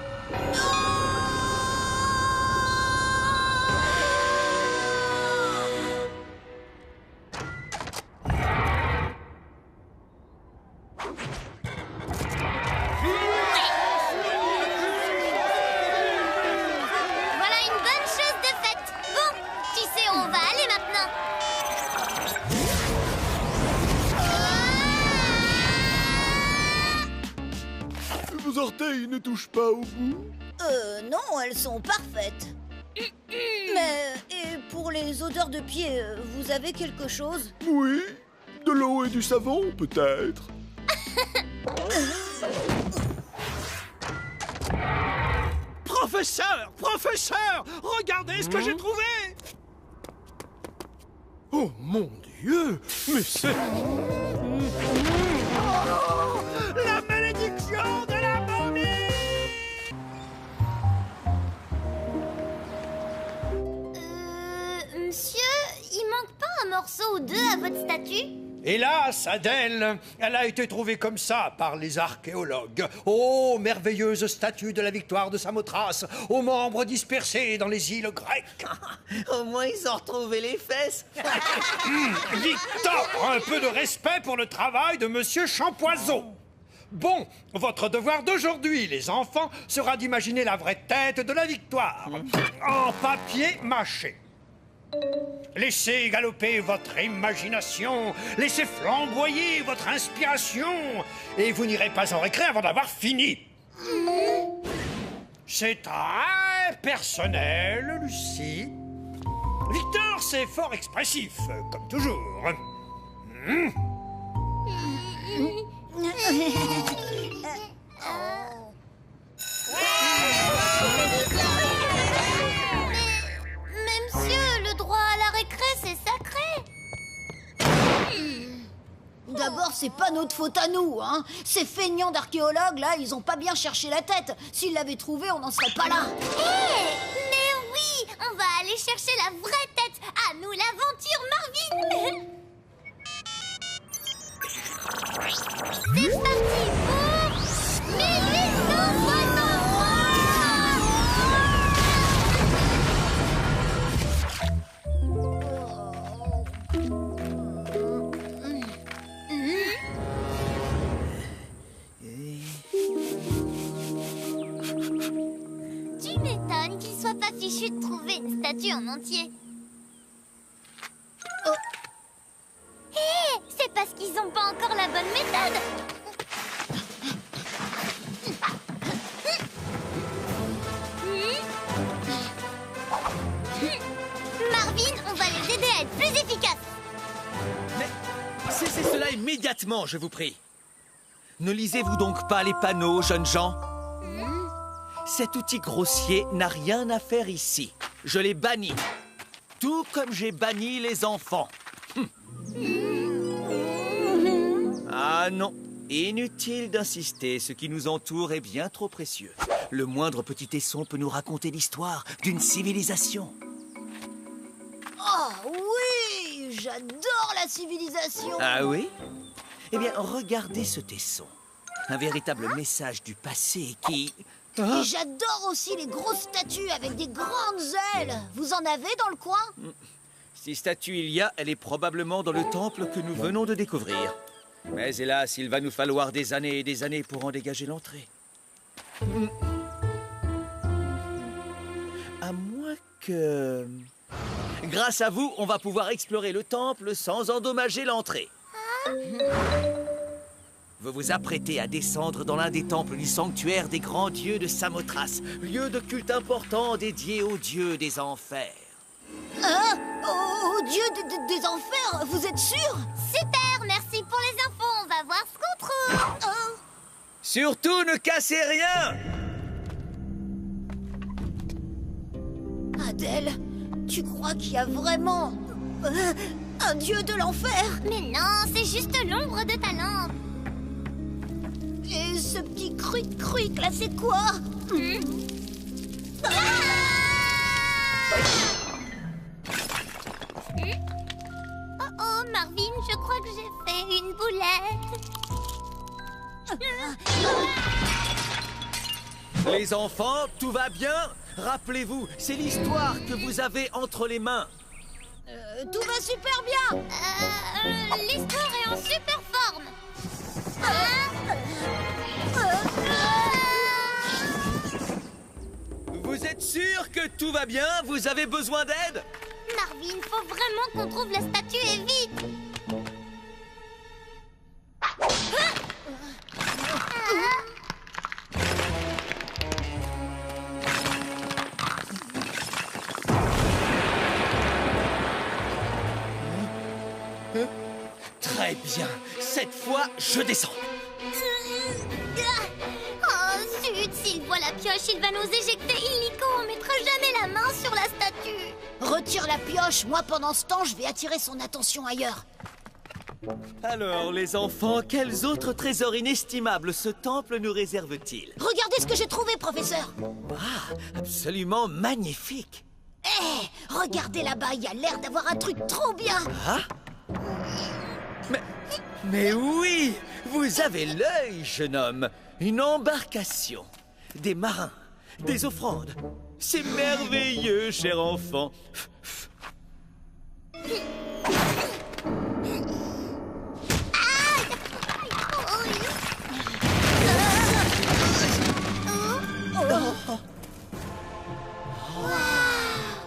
Voilà une bonne chose de faite. Bon, tu sais où on va aller maintenant. Vos orteils ne touchent pas au bout? Non, elles sont parfaites. Mais, et pour les odeurs de pied, vous avez quelque chose? Oui, de l'eau et du savon, peut-être. Professeur, professeur, regardez ce que j'ai trouvé. Oh mon Dieu, mais c'est... La malédiction de la momie. Monsieur, il manque pas morceau ou deux à votre statue? Hélas, Adèle, elle a été trouvée comme ça par les archéologues. Oh, merveilleuse statue de la victoire de Samothrace, aux membres dispersés dans les îles grecques. Au moins, ils ont retrouvé les fesses. Victor, un peu de respect pour le travail de Monsieur Champoiseau. Bon, votre devoir d'aujourd'hui, les enfants, sera d'imaginer la vraie tête de la victoire. En papier mâché. Laissez galoper votre imagination, laissez flamboyer votre inspiration, et vous n'irez pas en récré avant d'avoir fini. C'est très personnel, Lucie. Victor, c'est fort expressif, comme toujours. Mais monsieur, le droit à la récré, c'est sacré. D'abord, c'est pas notre faute à nous, hein. Ces feignants d'archéologues, là, ils ont pas bien cherché la tête. S'ils l'avaient trouvée, on n'en serait pas là. Mais oui, on va aller chercher la vraie tête. À nous l'aventure, Marvin. C'est parti pour 1863. Tu m'étonnes qu'il soit pas fichu de trouver une statue en entier. Hé, c'est parce qu'ils ont pas encore la bonne méthode. Marvin, on va les aider à être plus efficaces. Mais cessez cela immédiatement, je vous prie. Ne lisez-vous donc pas les panneaux, jeunes gens? Cet outil grossier n'a rien à faire ici. Je l'ai banni. Tout comme j'ai banni les enfants. Ah non, inutile d'insister, ce qui nous entoure est bien trop précieux. Le moindre petit tesson peut nous raconter l'histoire d'une civilisation. Oh oui, j'adore la civilisation. Ah oui? Eh bien, regardez ce tesson. Un véritable message du passé qui... Et j'adore aussi les grosses statues avec des grandes ailes. Vous en avez dans le coin? Si statue il y a, elle est probablement dans le temple que nous venons de découvrir. Mais hélas, il va nous falloir des années et des années pour en dégager l'entrée. À moins que... Grâce à vous, on va pouvoir explorer le temple sans endommager l'entrée. Vous vous apprêtez à descendre dans l'un des temples du sanctuaire des grands dieux de Samothrace, lieu de culte important dédié aux dieux des enfers. Hein? Aux dieux des enfers, vous êtes sûr? Super, merci pour les infos. On va voir ce qu'on trouve. Surtout, ne cassez rien! Adèle, tu crois qu'il y a vraiment un dieu de l'enfer? Mais non, c'est juste l'ombre de ta lampe. Et ce petit cruic là, c'est quoi? Oh, Marvin, je crois que j'ai fait une boulette. Les enfants, tout va bien? Rappelez-vous, c'est l'histoire que vous avez entre les mains. Tout va super bien. L'histoire est en super forme. Vous êtes sûr que tout va bien? Vous avez besoin d'aide? Marvin, faut vraiment qu'on trouve la statue et vite. Très bien. Cette fois, je descends. Oh, zut, s'il voit la pioche, il va nous éjecter illico. On mettra jamais la main sur la statue. Retire la pioche. Moi, pendant ce temps, je vais attirer son attention ailleurs. Alors, les enfants, quels autres trésors inestimables ce temple nous réserve-t-il? Regardez ce que j'ai trouvé, professeur. Ah, absolument magnifique. Hé, regardez là-bas, il y a l'air d'avoir un truc trop bien. Ah? Mais oui, vous avez l'œil, jeune homme. Une embarcation, des marins, des offrandes. C'est merveilleux, cher enfant.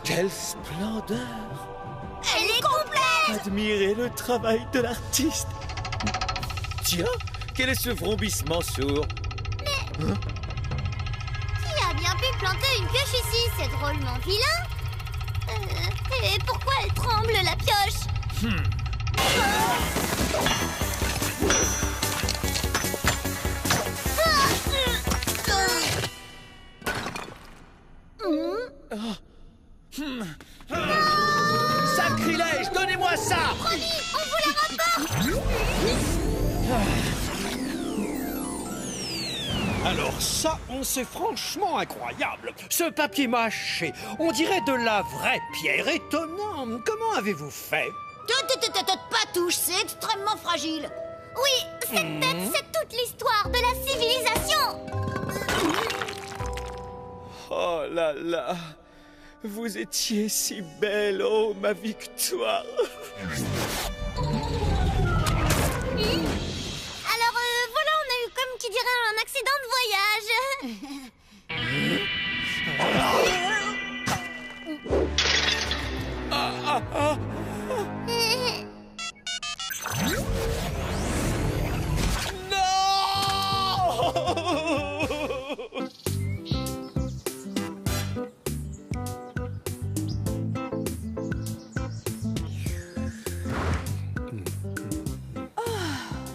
Quelle splendeur! Elle est complète! Admirez le travail de l'artiste. Tiens, quel est ce vrombissement sourd? Mais... Qui a bien pu planter une pioche ici? C'est drôlement vilain. Et pourquoi elle tremble, la pioche? Sacrilège, donnez-moi ça! Promis, on vous la rapporte! Alors ça, c'est franchement incroyable. Ce papier mâché, on dirait de la vraie pierre. Étonnant. Comment avez-vous fait? Pas touche, c'est extrêmement fragile. Oui, cette tête, c'est toute l'histoire de la civilisation. Oh là là, vous étiez si belle, oh ma victoire. Alors voilà, on a eu comme qui dirait un accident de voyage.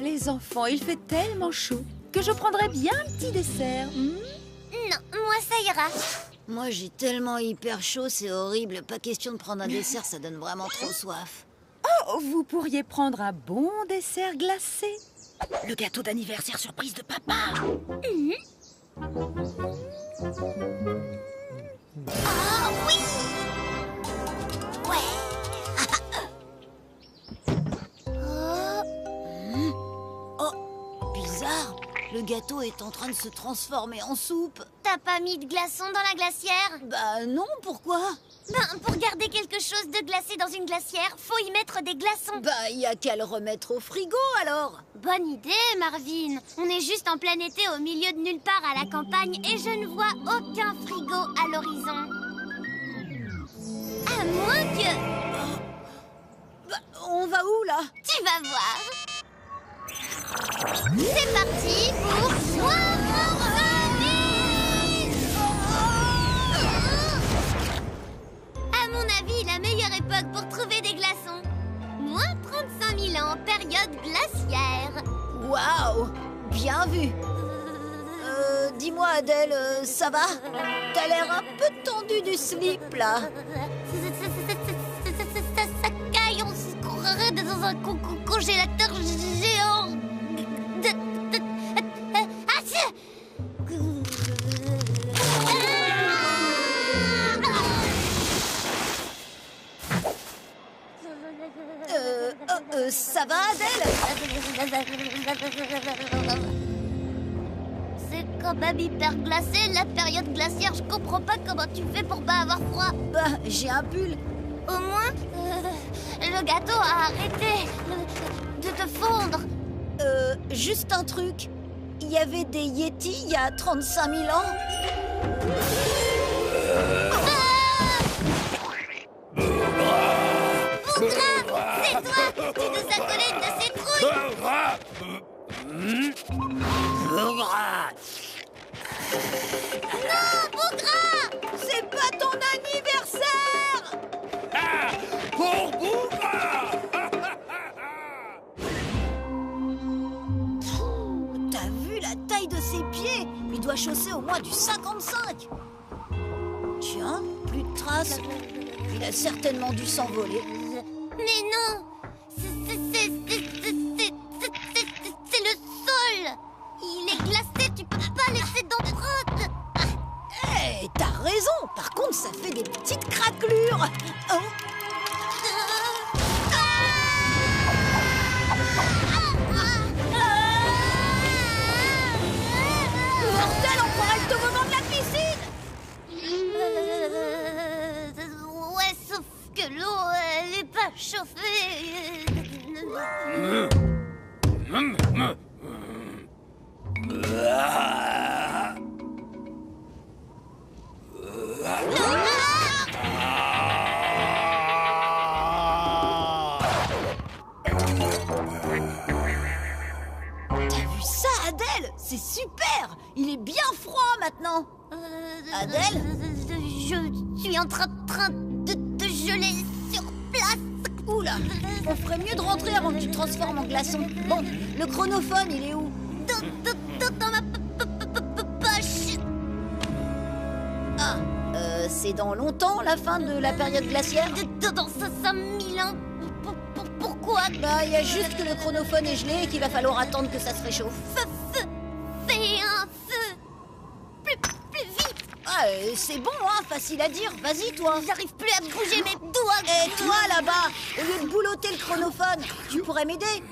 Les enfants, il fait tellement chaud que je prendrais bien un petit dessert. Non, moi ça ira. Moi j'ai tellement hyper chaud, c'est horrible. Pas question de prendre un dessert, ça donne vraiment trop soif. Oh, vous pourriez prendre un bon dessert glacé. Le gâteau d'anniversaire surprise de papa. Ah oui. Ouais. Bizarre, le gâteau est en train de se transformer en soupe. T'as pas mis de glaçons dans la glacière? Bah non, pourquoi? Ben, pour garder quelque chose de glacé dans une glacière, faut y mettre des glaçons. Bah, y a qu'à le remettre au frigo, alors. Bonne idée, Marvin. On est juste en plein été au milieu de nulle part à la campagne et je ne vois aucun frigo à l'horizon. À moins que... Bah, on va où, là? Tu vas voir. C'est parti pour... À mon avis, la meilleure époque pour trouver des glaçons. Moins 35 000 ans, période glaciaire. Waouh, bien vu. Dis-moi, Adèle, ça va? T'as l'air un peu tendu du slip, là. Ça caille, on se croirait dans un congélateur géant. Ça va, Adèle? C'est quand même hyper glacé, la période glaciaire. Je comprends pas comment tu fais pour pas avoir froid. Bah, j'ai un pull. Au moins, le gâteau a arrêté de te fondre. Juste un truc. Il y avait des yétis il y a 35 000 ans. C'est toi! Tu nous as collé une de ces trouilles! Non, Bougre! C'est pas ton anniversaire! Ah! Pour Bougre! T'as vu la taille de ses pieds? Il doit chausser au moins du 55. Tiens, plus de traces. Il a certainement dû s'envoler. Mais non! C'est le sol! Il est glacé, tu peux pas laisser d'empreinte! Hé, t'as raison! Par contre, ça fait des petites craquelures. Oh. Mortel, on croirait le toboggan de la piscine. Ouais, sauf que l'eau, elle est pas chauffée. T'as vu ça, Adèle? C'est super. Il est bien froid maintenant. Adèle? Je suis en train de geler sur place. Oula, on ferait mieux de rentrer avant que tu te transformes en glaçon. Bon, le chronophone, il est où? Dans ma poche. Ah, c'est dans longtemps la fin de la période glaciaire? Dans 5000 ans. Pourquoi? Bah, il y a juste que le chronophone est gelé et qu'il va falloir attendre que ça se réchauffe. Fais un feu. Plus vite. Ah, c'est bon, hein, facile à dire. Vas-y, toi. J'arrive plus à bouger mes doigts. Et toi, là-bas, au lieu de boulotter le chronophone, tu pourrais m'aider?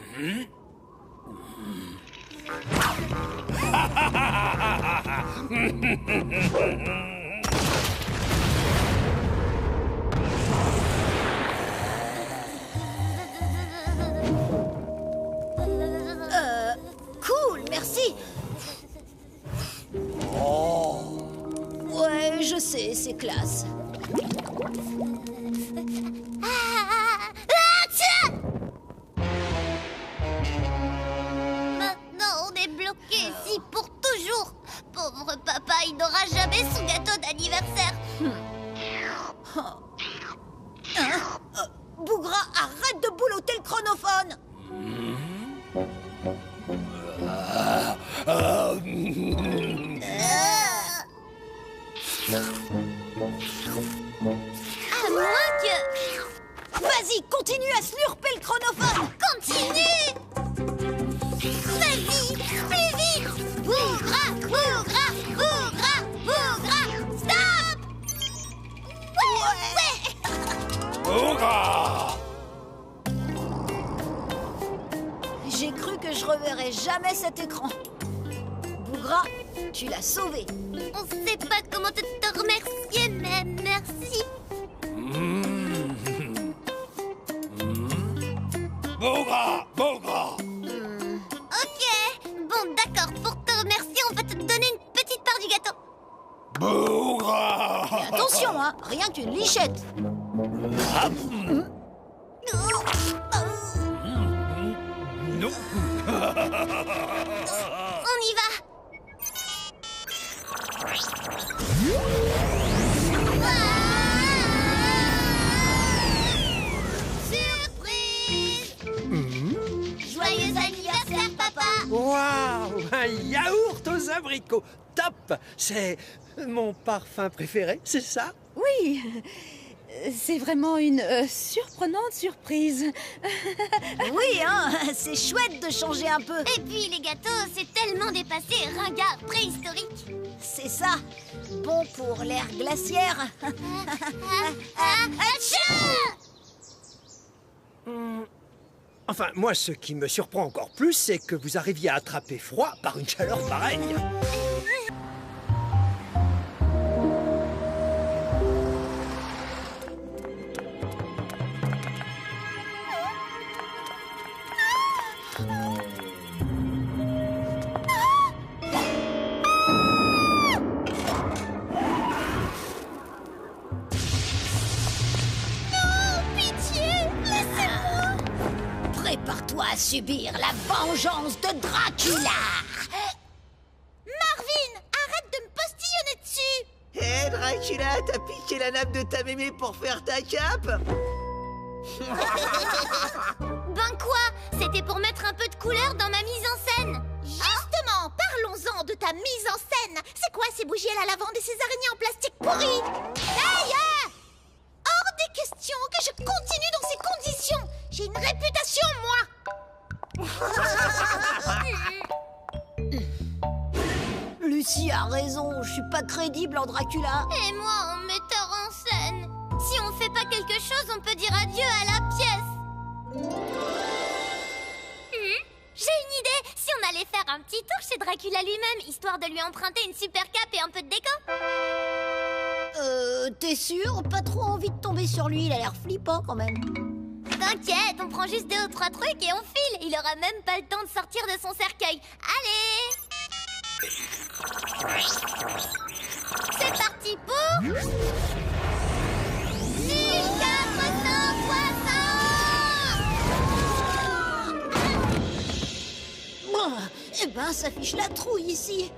Cool, merci. Ouais, je sais, c'est classe. Maintenant, on est bloqué ici pour toujours. Pauvre papa, il n'aura jamais son gâteau d'anniversaire. Bougra, arrête de boulotter le chronophone. À moins que... Vas-y, continue à slurper le chronophone. Continue. Vas-y, plus vite. Bougra, bougra, bougra, bougra. Stop. Ouais. Bougra! J'ai cru que je reverrais jamais cet écran. Bougra, tu l'as sauvé. On sait pas comment te remercier, mais merci. Bougra! Bougra! Ok, bon d'accord, pour te remercier, on va te donner une petite part du gâteau. Bougra! Mais attention, hein, rien qu'une lichette. Non. On y va. Surprise! Joyeux anniversaire, papa! Waouh, un yaourt aux abricots. Top. C'est mon parfum préféré, c'est ça? Oui, c'est vraiment une surprenante surprise. Oui, hein, c'est chouette de changer un peu. Et puis les gâteaux, c'est tellement dépassé, ringard, préhistorique. C'est ça, bon pour l'ère glaciaire. Enfin, moi, ce qui me surprend encore plus, c'est que vous arriviez à attraper froid par une chaleur pareille. Prépare-toi à subir la vengeance de Dracula. Marvin, arrête de me postillonner dessus. Hé, Dracula, t'as piqué la nappe de ta mémé pour faire ta cape? Ben quoi? C'était pour mettre un peu de couleur dans ma mise en scène. Justement, parlons-en de ta mise en scène. C'est quoi ces bougies à la lavande et ces araignées en plastique pourri? Hey, hors des questions que je continue dans ces conditions. J'ai une réputation, moi. Lucie a raison, je suis pas crédible en Dracula. Et moi, on me metteur en scène. Si on fait pas quelque chose, on peut dire adieu à la pièce. J'ai une idée. Si on allait faire un petit tour chez Dracula lui-même, histoire de lui emprunter une super cape et un peu de déco. T'es sûr? Pas trop envie de tomber sur lui, il a l'air flippant quand même. T'inquiète, on prend juste 2 ou 3 trucs et on file. Il aura même pas le temps de sortir de son cercueil. Allez! C'est parti pour... 1460! Eh ben, ça fiche la trouille ici.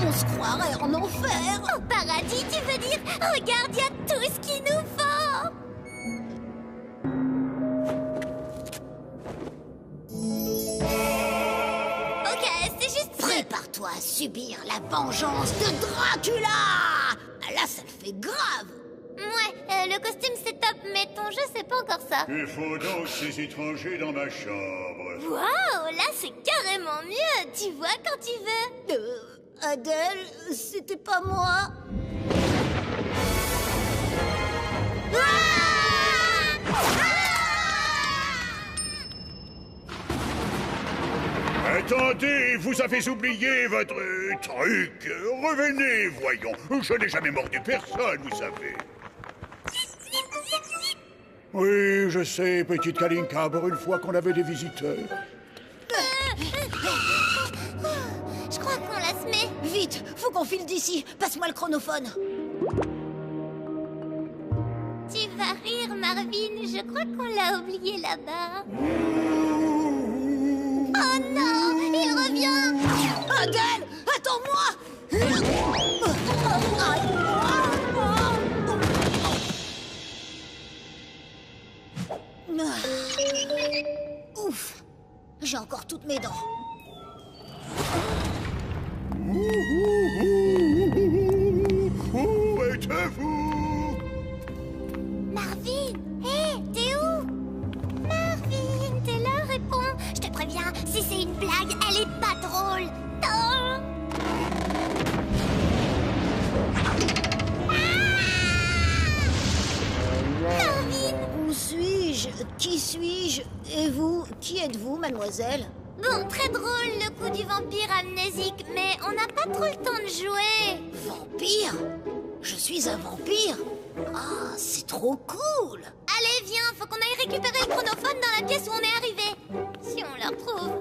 On se croirait en enfer. Au paradis, tu veux dire? Regarde, y a tout ce qu'il nous faut. Ok, c'est juste... Prépare-toi à subir la vengeance de Dracula. Là, ça le fait grave. Ouais, le costume c'est top, mais ton jeu c'est pas encore ça. Il faut donc ces étrangers dans ma chambre. Waouh, là c'est carrément mieux. Tu vois quand tu veux. Adèle, c'était pas moi. Attendez, vous avez oublié votre truc. Revenez, voyons. Je n'ai jamais mordu personne, vous savez. Oui, je sais, petite Kalinka, pour une fois qu'on avait des visiteurs. Je crois qu'on la se met. Vite, faut qu'on file d'ici. Passe-moi le chronophone. Tu vas rire, Marvin. Je crois qu'on l'a oublié là-bas. Oh non, il revient. Adèle, attends-moi. Ouf, j'ai encore toutes mes dents. Où êtes-vous? Marvin, hé, t'es où? Marvin, t'es là, réponds. Je te préviens, si c'est une blague, elle est pas drôle. Oh. Marvin! Où suis-je? Qui suis-je? Et vous? Qui êtes-vous, mademoiselle? Bon, très drôle le coup du vampire amnésique, mais on n'a pas trop le temps de jouer. Vampire? Je suis un vampire? Ah, c'est trop cool! Allez, viens, faut qu'on aille récupérer le chronophone dans la pièce où on est arrivé. Si on le retrouve.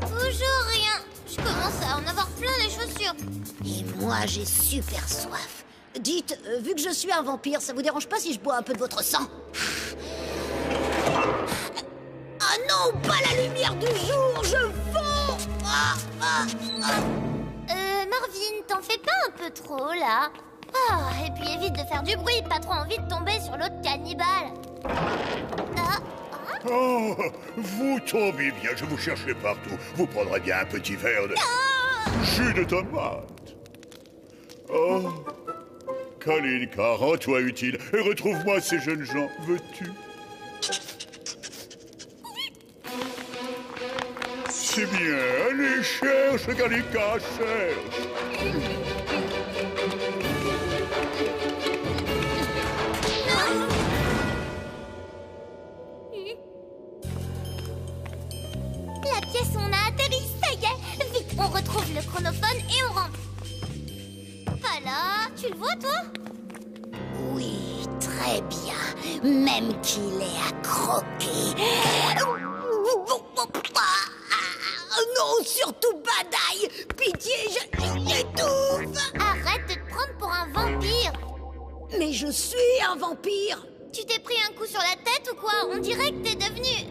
Toujours rien. Je commence à en avoir plein les chaussures. Et moi, j'ai super soif. Dites, vu que je suis un vampire, ça vous dérange pas si je bois un peu de votre sang? Ah non, pas la lumière du jour, je fonds! Marvin, t'en fais pas un peu trop, là? Ah, et puis évite de faire du bruit, pas trop envie de tomber sur l'autre cannibale. Oh, vous tombez bien, je vous cherchais partout. Vous prendrez bien un petit verre de jus de tomate. Oh, Kalinka, rends-toi utile et retrouve-moi ces jeunes gens, veux-tu? C'est bien, allez, cherche, Kalinka, cherche. La pièce où on a atterri, ça y est. Vite, on retrouve le chronophone et on rentre. Voilà, tu le vois, toi? Oui, très bien. Même qu'il est à croquer. Non, surtout badaille. Pitié, j'étouffe. Arrête de te prendre pour un vampire. Mais je suis un vampire. Tu t'es pris un coup sur la tête ou quoi? On dirait que t'es devenu...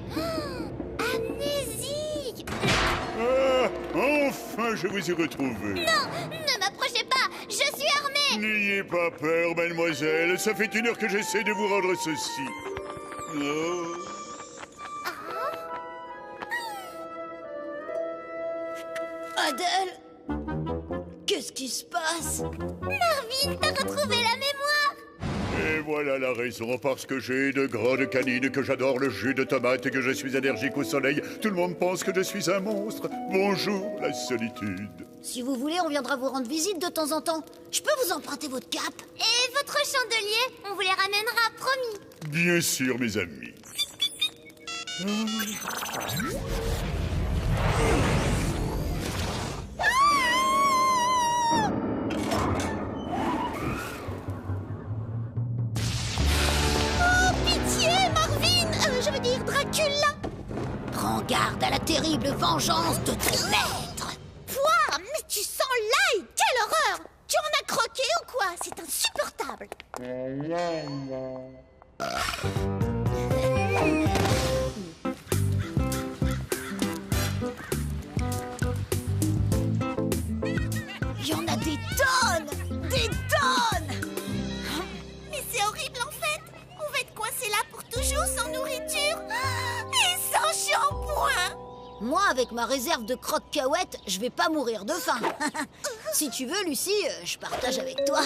amnésique. Ah, enfin, je vous ai retrouvé. Non, ne m'approchez pas. Je suis armée. N'ayez pas peur, mademoiselle. Ça fait 1 heure que j'essaie de vous rendre ceci. Oh. modèle. Qu'est-ce qui se passe? Marvin, t'as retrouvé la mémoire! Et voilà la raison, parce que j'ai de grandes canines, que j'adore le jus de tomate et que je suis allergique au soleil. Tout le monde pense que je suis un monstre. Bonjour, la solitude. Si vous voulez, on viendra vous rendre visite de temps en temps. Je peux vous emprunter votre cape? Et votre chandelier, on vous les ramènera, promis. Bien sûr, mes amis. Je veux dire Dracula. Prends garde à la terrible vengeance de ton maître. Poire, mais tu sens l'ail. Quelle horreur. Tu en as croqué ou quoi? C'est insupportable. Il y en a des tonnes. Des tonnes. Mais c'est horrible en fait. On va être coincé là pour toujours sans nourriture et sans shampoing. Moi, avec ma réserve de croque-cahuètes, je vais pas mourir de faim. Si tu veux, Lucie, je partage avec toi.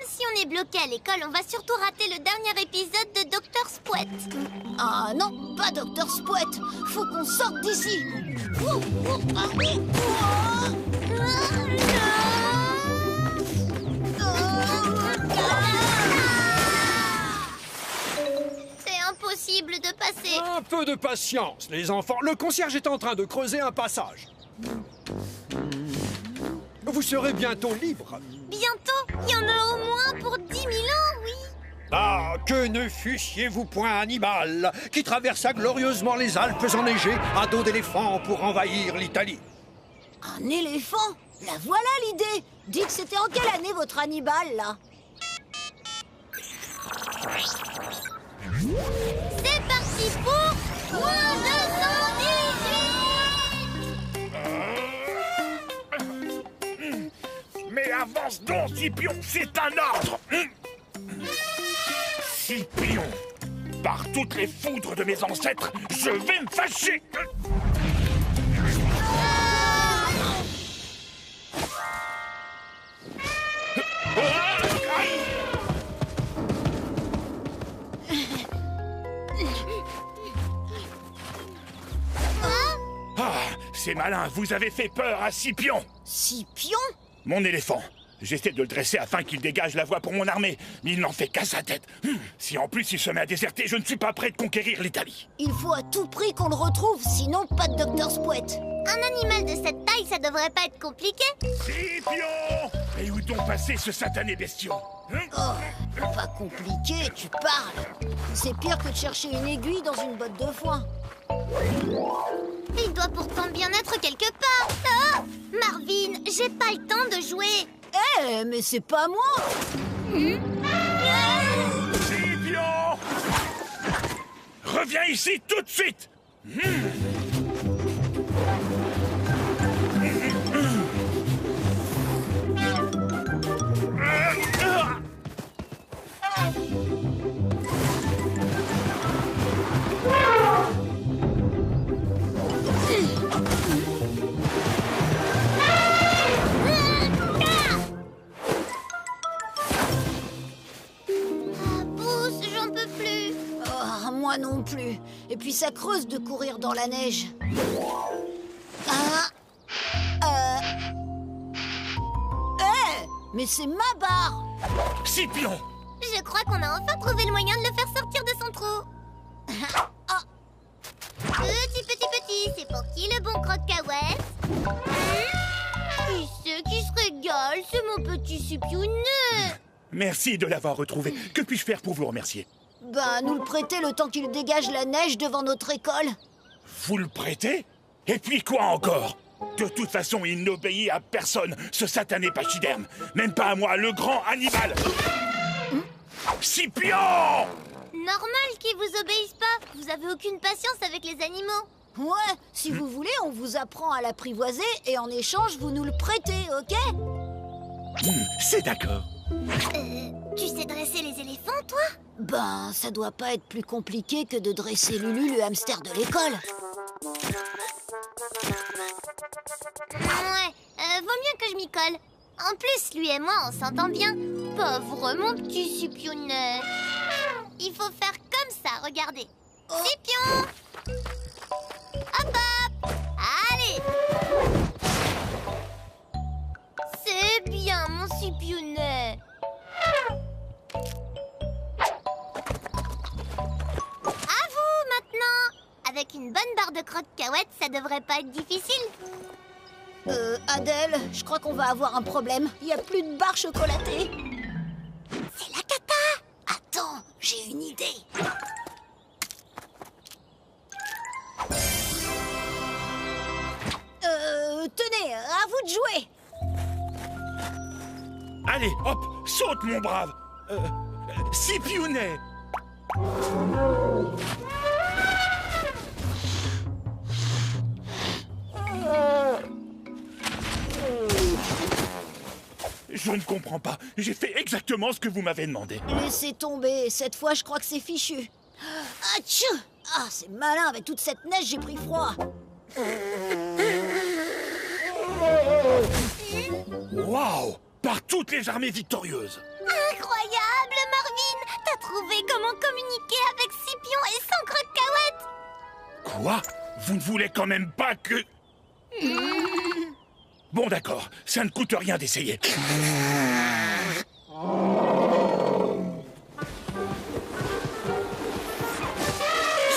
Si on est bloqué à l'école, on va surtout rater le dernier épisode de Dr. Spouet. Ah non, pas Dr. Spouet. Faut qu'on sorte d'ici. Impossible de passer. Un peu de patience, les enfants. Le concierge est en train de creuser un passage. Vous serez bientôt libre. Bientôt? Il y en a au moins pour 10 000 ans, oui. Ah, que ne fussiez-vous point animal qui traversa glorieusement les Alpes enneigées à dos d'éléphant pour envahir l'Italie. Un éléphant? La voilà l'idée. Dites, c'était en quelle année votre Hannibal, là? C'est parti pour moins 218. Mais avance donc, Scipion, c'est un ordre. Scipion, par toutes les foudres de mes ancêtres, je vais me fâcher. C'est malin, vous avez fait peur à Scipion. Scipion? Mon éléphant. J'essaie de le dresser afin qu'il dégage la voie pour mon armée, mais il n'en fait qu'à sa tête. Si en plus il se met à déserter, je ne suis pas prêt de conquérir l'Italie. Il faut à tout prix qu'on le retrouve, sinon pas de Dr. Spouet. Un animal de cette taille, ça devrait pas être compliqué. Scipion! Et où donc passé ce satané bestiau? Oh, pas compliqué, tu parles. C'est pire que de chercher une aiguille dans une botte de foin. Il doit pourtant bien être quelque part. Oh, Marvin, j'ai pas le temps de jouer. Eh, mais c'est pas moi. Scipion! Reviens ici tout de suite. Moi non plus. Et puis ça creuse de courir dans la neige. Ah. Mais c'est ma barre. Scipion! Je crois qu'on a enfin trouvé le moyen de le faire sortir de son trou. Petit, c'est pour qui le bon croque-cahuète? Qui c'est qui se régale? C'est mon petit Scipionnet. Merci de l'avoir retrouvé. Que puis-je faire pour vous remercier? Ben, nous le prêter le temps qu'il dégage la neige devant notre école. Vous le prêtez? Et puis quoi encore? De toute façon, il n'obéit à personne, ce satané pachyderme. Même pas à moi, le grand Hannibal. Scipion! Normal qu'il vous obéisse pas. Vous avez aucune patience avec les animaux. Ouais, si vous voulez, on vous apprend à l'apprivoiser et en échange, vous nous le prêtez, ok? C'est d'accord. Tu sais dresser les éléphants, toi? Ben, ça doit pas être plus compliqué que de dresser Lulu, le hamster de l'école. Ouais, vaut mieux que je m'y colle. En plus, lui et moi, on s'entend bien. Pauvre mon petit Scipionet. Il faut faire comme ça, regardez. Scipion! Hop hop! Allez! C'est bien, mon Scipionet. À vous, maintenant! Avec une bonne barre de crotte-cacahuètes, ça devrait pas être difficile. Adèle, je crois qu'on va avoir un problème. Il n'y a plus de barre chocolatée. C'est la cata! Attends, j'ai une idée. Tenez, à vous de jouer. Allez, hop, saute, mon brave. Scipionet. Je ne comprends pas. J'ai fait exactement ce que vous m'avez demandé. Laissez tomber, cette fois je crois que c'est fichu. Atchou! Ah, c'est malin, avec toute cette neige, j'ai pris froid. Waouh! Par toutes les armées victorieuses. Incroyable, Marvin! T'as trouvé comment communiquer avec Scipion et sans crotte-cacahuètes? Quoi? Vous ne voulez quand même pas que... Bon, d'accord. Ça ne coûte rien d'essayer.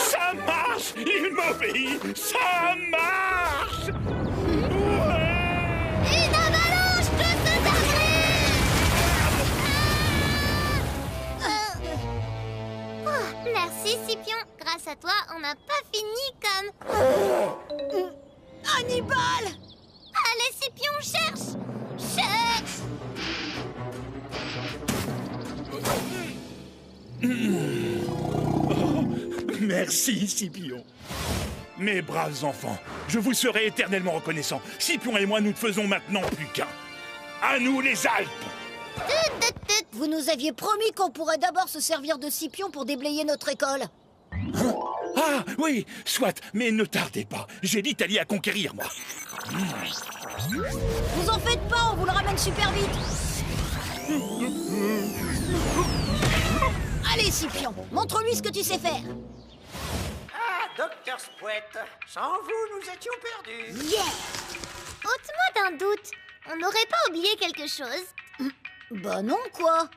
Ça marche! Il m'obéit! Ça marche! Une avalanche de ce merci, Scipion. Grâce à toi, on n'a pas fini comme... Hannibal! Allez, Scipion, cherche! Cherche! Merci, Scipion. Mes braves enfants, je vous serai éternellement reconnaissant. Scipion et moi, nous ne faisons maintenant plus qu'un. À nous, les Alpes! Vous nous aviez promis qu'on pourrait d'abord se servir de Scipion pour déblayer notre école. Hein? Ah, oui, soit, mais ne tardez pas. J'ai l'Italie à conquérir, moi. Vous en faites pas, on vous le ramène super vite. Allez, Scipion, montre-lui ce que tu sais faire. Ah, Docteur Spouette, sans vous, nous étions perdus. Yeah! Ôte-moi d'un doute. On n'aurait pas oublié quelque chose? Bah non, quoi.